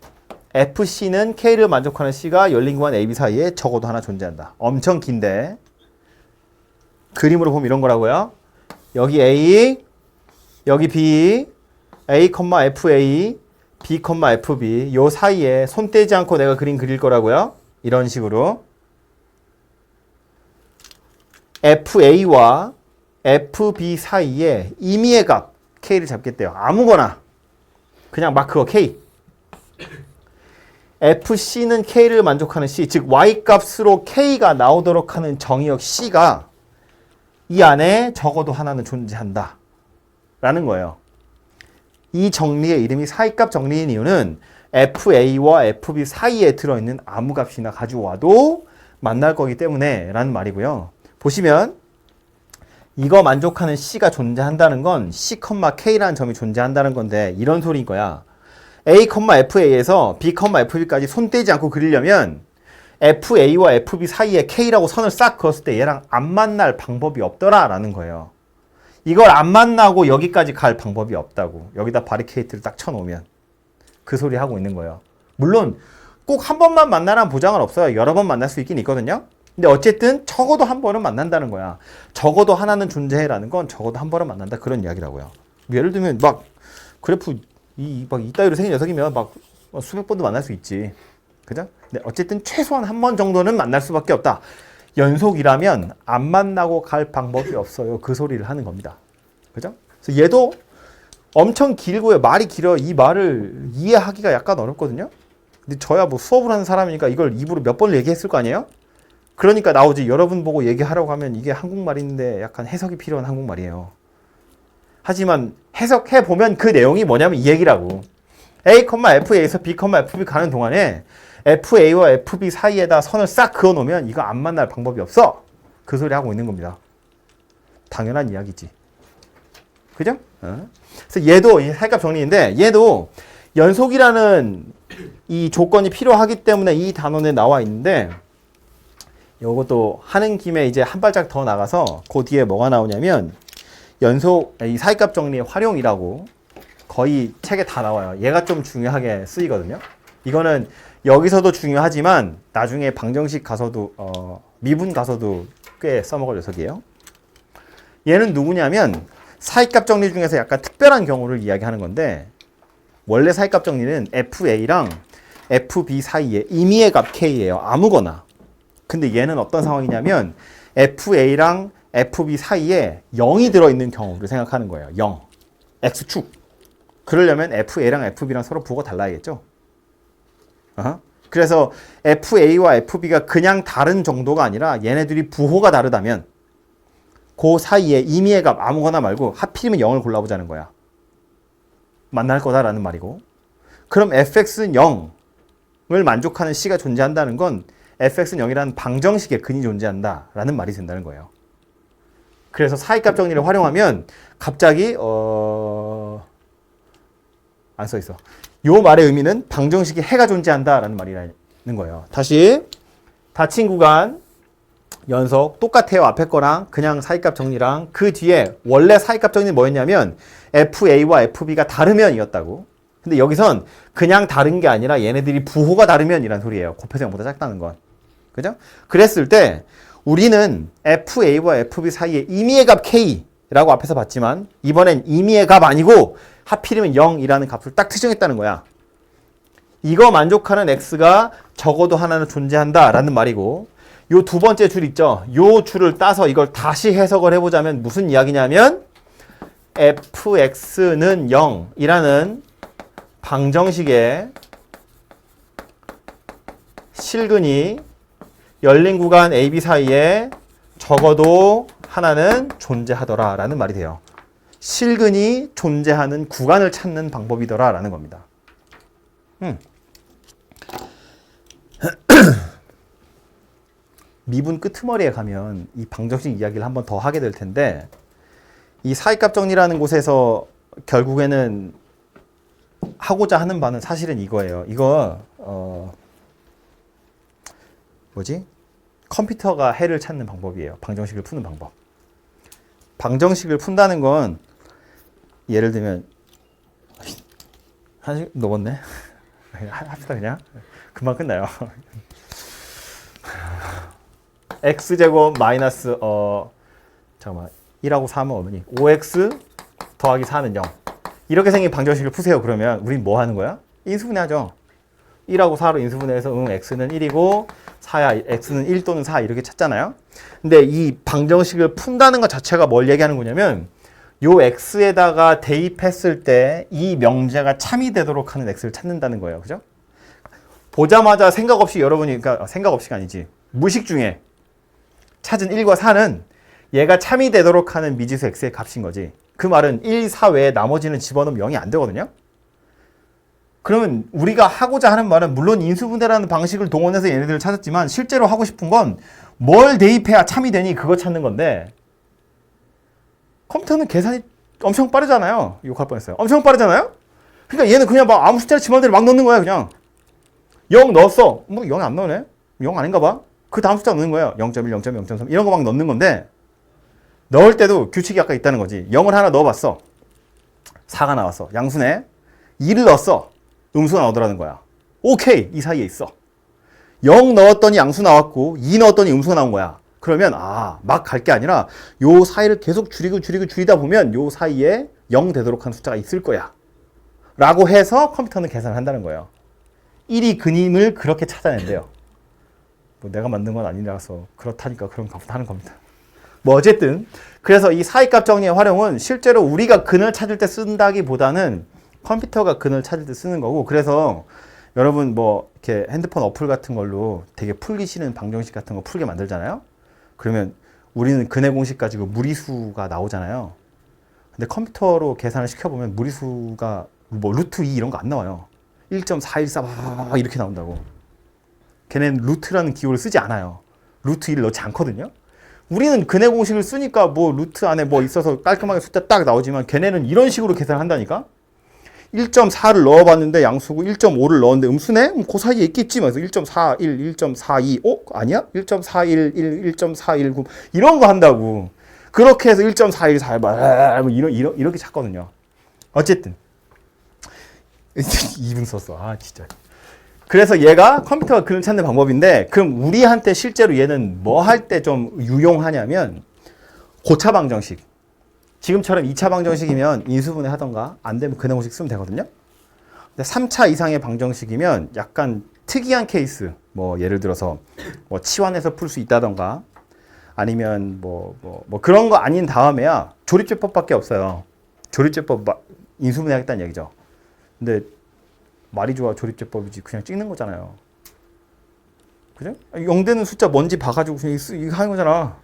FC는 K를 만족하는 C가 열린 구간 AB 사이에 적어도 하나 존재한다. 엄청 긴데 그림으로 보면 이런 거라고요. 여기 A, 여기 B, A, FA, B, FB 요 사이에 손 떼지 않고 내가 그림 그릴 거라고요. 이런 식으로 FA와 FB 사이에 임의의 값 K를 잡겠대요. 아무거나 그냥 막 그거 K. FC는 K를 만족하는 C, 즉 Y값으로 K가 나오도록 하는 정의역 C가 이 안에 적어도 하나는 존재한다 라는 거예요. 이 정리의 이름이 사이값 정리인 이유는 FA와 FB 사이에 들어있는 아무 값이나 가져와도 만날 거기 때문에 라는 말이고요. 보시면 이거 만족하는 C가 존재한다는 건 C, K라는 점이 존재한다는 건데 이런 소리인 거야. A, FA에서 B, FB까지 손 떼지 않고 그리려면 FA와 FB 사이에 K라고 선을 싹 그었을 때 얘랑 안 만날 방법이 없더라 라는 거예요. 이걸 안 만나고 여기까지 갈 방법이 없다고. 여기다 바리케이트를 딱 쳐놓으면 그 소리 하고 있는 거예요. 물론 꼭 한 번만 만나라는 보장은 없어요. 여러 번 만날 수 있긴 있거든요. 근데 어쨌든 적어도 한 번은 만난다는 거야. 적어도 하나는 존재해라는 건 적어도 한 번은 만난다 그런 이야기라고요. 예를 들면 막 그래프 막 이따위로 생긴 녀석이면 막 수백 번도 만날 수 있지. 그죠? 근데 어쨌든 최소한 한 번 정도는 만날 수밖에 없다. 연속이라면 안 만나고 갈 방법이 없어요. 그 소리를 하는 겁니다. 그죠? 그래서 얘도 엄청 길고요. 말이 길어. 이 말을 이해하기가 약간 어렵거든요. 근데 저야 뭐 수업을 하는 사람이니까 이걸 입으로 몇 번을 얘기했을 거 아니에요? 그러니까 나오지. 여러분 보고 얘기하라고 하면 이게 한국말인데 약간 해석이 필요한 한국말이에요. 하지만 해석해보면 그 내용이 뭐냐면 이 얘기라고. A, FA에서 B, FB 가는 동안에 FA와 FB 사이에다 선을 싹 그어놓으면 이거 안 만날 방법이 없어. 그 소리 하고 있는 겁니다. 당연한 이야기지. 그죠? 그래서 얘도 사이값 정리인데 얘도 연속이라는 이 조건이 필요하기 때문에 이 단원에 나와 있는데 요것도 하는 김에 이제 한 발짝 더 나가서 그 뒤에 뭐가 나오냐면 연속 이 사이값 정리의 활용이라고 거의 책에 다 나와요. 얘가 좀 중요하게 쓰이거든요. 이거는 여기서도 중요하지만 나중에 방정식 가서도 미분 가서도 꽤 써먹을 녀석이에요. 얘는 누구냐면 사이값 정리 중에서 약간 특별한 경우를 이야기하는 건데 원래 사이값 정리는 FA랑 FB 사이에 임의의 값 K예요. 아무거나. 근데 얘는 어떤 상황이냐면 FA랑 FB 사이에 0이 들어있는 경우를 생각하는 거예요. 0. X축. 그러려면 FA랑 FB랑 서로 부호가 달라야겠죠. 그래서 FA와 FB가 그냥 다른 정도가 아니라 얘네들이 부호가 다르다면 그 사이에 임의의 값 아무거나 말고 하필이면 0을 골라보자는 거야. 만날 거다라는 말이고. 그럼 fx는 0을 만족하는 c가 존재한다는 건 fx는 0이라는 방정식의 근이 존재한다라는 말이 된다는 거예요. 그래서 사이값 정리를 활용하면 갑자기 안 써있어. 요 말의 의미는 방정식에 해가 존재한다라는 말이라는 거예요. 다시 닫힌 구간 연속 똑같아요. 앞에 거랑 그냥 사이값 정리랑 그 뒤에 원래 사이값 정리는 뭐였냐면 FA와 FB가 다르면 이었다고. 근데 여기선 그냥 다른 게 아니라 얘네들이 부호가 다르면 이란 소리예요. 곱해서 0보다 작다는 건. 그죠? 그랬을 때 우리는 FA와 FB 사이에 임의의 값 K라고 앞에서 봤지만 이번엔 임의의 값 아니고 하필이면 0이라는 값을 딱 특정했다는 거야. 이거 만족하는 X가 적어도 하나는 존재한다라는 말이고 요 두 번째 줄 있죠. 요 줄을 따서 이걸 다시 해석을 해보자면 무슨 이야기냐면 fx는 0이라는 방정식의 실근이 열린 구간 AB 사이에 적어도 하나는 존재하더라 라는 말이 돼요. 실근이 존재하는 구간을 찾는 방법이더라 라는 겁니다. 미분 끄트머리에 가면 이 방정식 이야기를 한번 더 하게 될 텐데 이 사이값 정리라는 곳에서 결국에는 하고자 하는 바는 사실은 이거예요. 이거 뭐지? 컴퓨터가 해를 찾는 방법이에요. 방정식을 푸는 방법. 방정식을 푼다는 건 예를 들면 한식 넘었네. 합시다 그냥. 금방 끝나요. x제곱 마이너스 잠깐만 1하고 4면 얼마니? 5x 더하기 4는 0. 이렇게 생긴 방정식을 푸세요. 그러면 우린 뭐 하는 거야? 인수분해하죠. 1하고 4로 인수분해해서 x는 1이고 4야 x는 1 또는 4 이렇게 찾잖아요. 근데 이 방정식을 푼다는 것 자체가 뭘 얘기하는 거냐면 요 x에다가 대입했을 때 이 명제가 참이 되도록 하는 x를 찾는다는 거예요. 그죠? 보자마자 생각 없이 여러분이 그러니까 생각 없이가 아니지. 무의식 중에 찾은 1과 4는 얘가 참이 되도록 하는 미지수 x의 값인 거지. 그 말은 1, 4 외에 나머지는 집어넣으면 0이 안 되거든요. 그러면 우리가 하고자 하는 말은 물론 인수분해라는 방식을 동원해서 얘네들을 찾았지만 실제로 하고 싶은 건 뭘 대입해야 참이 되니 그거 찾는 건데 컴퓨터는 계산이 엄청 빠르잖아요. 욕할 뻔했어요. 엄청 빠르잖아요. 그러니까 얘는 그냥 막 아무 숫자를 지 맘대로 막 넣는 거야. 그냥 0 넣었어. 뭐 0이 안 나오네. 0 아닌가 봐. 그 다음 숫자 넣는 거예요. 0.1, 0.2, 0.3 이런 거 막 넣는 건데 넣을 때도 규칙이 아까 있다는 거지. 0을 하나 넣어봤어. 4가 나왔어. 양수네. 2를 넣었어. 음수가 나오더라는 거야. 오케이. 이 사이에 있어. 0 넣었더니 양수 나왔고 2 넣었더니 음수가 나온 거야. 그러면 막 갈 게 아니라 요 사이를 계속 줄이다 보면 요 사이에 0 되도록 하는 숫자가 있을 거야. 라고 해서 컴퓨터는 계산을 한다는 거예요. 1이 근임을 그렇게 찾아낸대요. 뭐 내가 만든 건 아니라서 그렇다니까 그런 거 하는 겁니다. 뭐 어쨌든 그래서 이 사이값 정리의 활용은 실제로 우리가 근을 찾을 때 쓴다기보다는 컴퓨터가 근을 찾을 때 쓰는 거고 그래서 여러분 뭐 이렇게 핸드폰 어플 같은 걸로 되게 풀기 싫은 방정식 같은 거 풀게 만들잖아요. 그러면 우리는 근의 공식 가지고 무리수가 나오잖아요. 근데 컴퓨터로 계산을 시켜보면 무리수가 뭐 루트 2 이런 거 안 나와요. 1.414 이렇게 나온다고. 걔네는 루트라는 기호를 쓰지 않아요. 루트 2를 넣지 않거든요. 우리는 근의 공식을 쓰니까 뭐 루트 안에 뭐 있어서 깔끔하게 숫자 딱 나오지만 걔네는 이런 식으로 계산을 한다니까. 1.4를 넣어봤는데 양수고 1.5를 넣었는데 음수네? 그 사이에 있겠지. 그래서 1.41, 1.42, 아니야? 1.411, 1.419 이런 거 한다고. 그렇게 해서 1.414 뭐 이렇게 찾거든요. 어쨌든 2분 썼어. 아 진짜. 그래서 얘가 컴퓨터가 그걸 찾는 방법인데, 그럼 우리한테 실제로 얘는 뭐 할 때 좀 유용하냐면 고차 방정식. 지금처럼 2차 방정식이면 인수분해 하던가 안 되면 근해공식 쓰면 되거든요. 근데 3차 이상의 방정식이면 약간 특이한 케이스, 뭐 예를 들어서 뭐 치환해서 풀 수 있다던가 아니면 뭐 그런 거 아닌 다음에야 조립제법밖에 없어요. 조립제법 인수분해 하겠다는 얘기죠. 근데 말이 좋아 조립제법이지 그냥 찍는 거잖아요. 그죠? 0되는 숫자 뭔지 봐가지고 그냥 이거 하는 거잖아.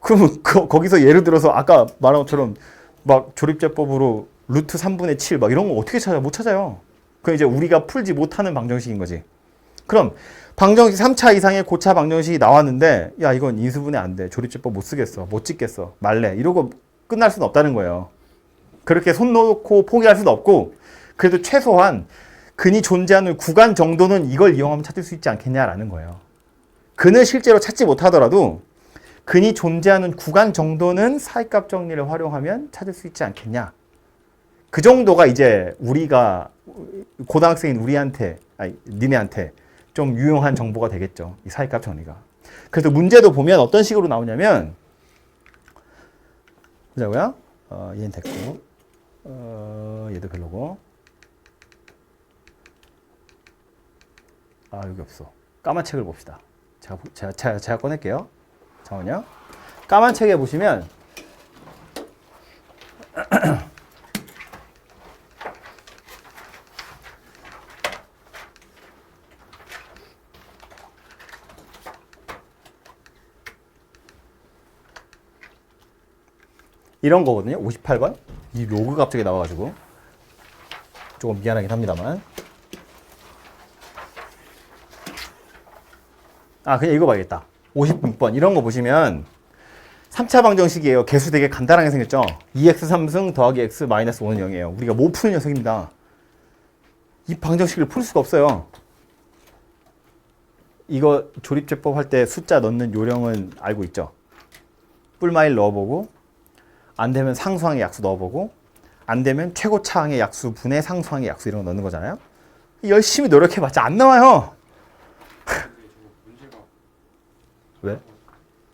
그러면 거기서 예를 들어서 아까 말한 것처럼 막 조립제법으로 루트 3분의 7 막 이런 거 어떻게 찾아? 못 찾아요. 그건 이제 우리가 풀지 못하는 방정식인 거지. 그럼 방정식 3차 이상의 고차 방정식이 나왔는데 야 이건 인수분해 안 돼. 조립제법 못 쓰겠어. 못 찍겠어. 말래. 이러고 끝날 수는 없다는 거예요. 그렇게 손 놓고 포기할 수는 없고 그래도 최소한 근이 존재하는 구간 정도는 이걸 이용하면 찾을 수 있지 않겠냐라는 거예요. 근을 실제로 찾지 못하더라도 근이 존재하는 구간 정도는 사이값 정리를 활용하면 찾을 수 있지 않겠냐. 그 정도가 이제 우리가 고등학생인 우리한테, 아니 니네한테 좀 유용한 정보가 되겠죠. 이 사이값 정리가. 그래서 문제도 보면 어떤 식으로 나오냐면 보자고요. 얘는 됐고 얘도 별로고 여기 없어. 까만 책을 봅시다. 제가 꺼낼게요. 잠깐만요. 까만 책에 보시면 이런 거거든요. 58번. 이 로그가 갑자기 나와가지고 조금 미안하긴 합니다만. 그냥 읽어봐야겠다. 56번 이런 거 보시면 3차 방정식이에요. 개수 되게 간단하게 생겼죠. 2x 3승 더하기 x 마이너스 5는 0이에요. 우리가 못 푸는 녀석입니다. 이 방정식을 풀 수가 없어요. 이거 조립제법 할 때 숫자 넣는 요령은 알고 있죠. 뿔마일 넣어보고 안 되면 상수항의 약수 넣어보고 안 되면 최고차항의 약수 분의 상수항의 약수 이런 거 넣는 거잖아요. 열심히 노력해봤자 안 나와요. 왜?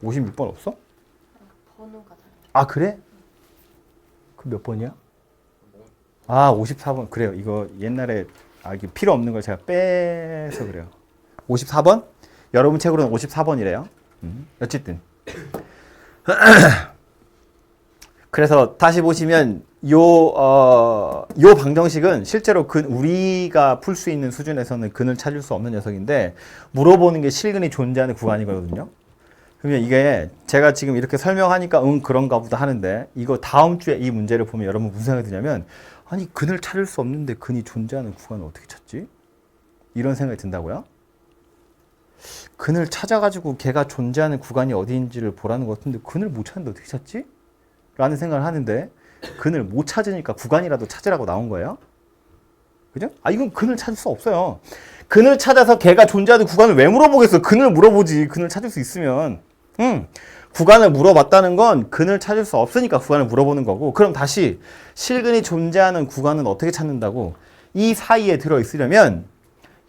56번 없어? 번호가 달라요. 그래? 그 몇 번이야? 54번. 그래요. 이거 옛날에 이게 필요 없는 걸 제가 빼서 그래요. 54번? 여러분 책으로는 54번이래요. 어쨌든. 그래서 다시 보시면 요 방정식은 실제로 우리가 풀 수 있는 수준에서는 근을 찾을 수 없는 녀석인데 물어보는 게 실근이 존재하는 구간이거든요. 그러면 이게 제가 지금 이렇게 설명하니까 그런가 보다 하는데 이거 다음 주에 이 문제를 보면 여러분 무슨 생각이 드냐면 아니 근을 찾을 수 없는데 근이 존재하는 구간을 어떻게 찾지? 이런 생각이 든다고요? 근을 찾아가지고 걔가 존재하는 구간이 어디인지를 보라는 것 같은데 근을 못 찾는데 어떻게 찾지? 라는 생각을 하는데 근을 못 찾으니까 구간이라도 찾으라고 나온 거예요. 그죠? 이건 근을 찾을 수 없어요. 근을 찾아서 걔가 존재하는 구간을 왜 물어보겠어? 근을 물어보지. 근을 찾을 수 있으면. 구간을 물어봤다는 건 근을 찾을 수 없으니까 구간을 물어보는 거고. 그럼 다시 실근이 존재하는 구간은 어떻게 찾는다고? 이 사이에 들어있으려면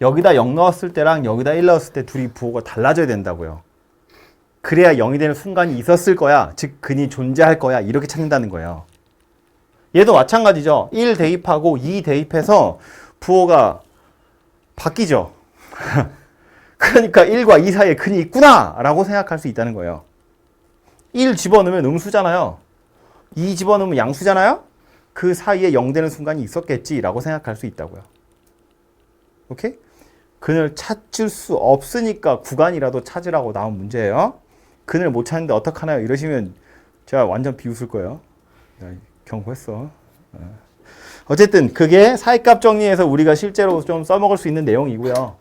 여기다 0 넣었을 때랑 여기다 1 넣었을 때 둘이 부호가 달라져야 된다고요. 그래야 0이 되는 순간이 있었을 거야. 즉 근이 존재할 거야. 이렇게 찾는다는 거예요. 얘도 마찬가지죠. 1 대입하고 2 대입해서 부호가 바뀌죠. 그러니까 1과 2 사이에 근이 있구나 라고 생각할 수 있다는 거예요. 1 집어넣으면 음수잖아요. 2 집어넣으면 양수잖아요. 그 사이에 0 되는 순간이 있었겠지 라고 생각할 수 있다고요. 오케이? 근을 찾을 수 없으니까 구간이라도 찾으라고 나온 문제예요. 근을 못 찾는데 어떡하나요? 이러시면 제가 완전 비웃을 거예요. 경고했어. 어쨌든 그게 사이값 정리에서 우리가 실제로 좀 써먹을 수 있는 내용이고요.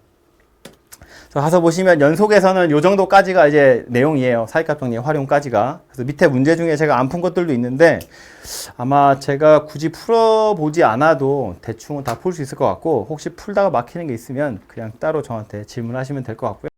가서 보시면 연속에서는 요 정도까지가 이제 내용이에요. 사이값 정리 활용까지가. 그래서 밑에 문제 중에 제가 안 푼 것들도 있는데 아마 제가 굳이 풀어보지 않아도 대충은 다 풀 수 있을 것 같고, 혹시 풀다가 막히는 게 있으면 그냥 따로 저한테 질문하시면 될 것 같고요.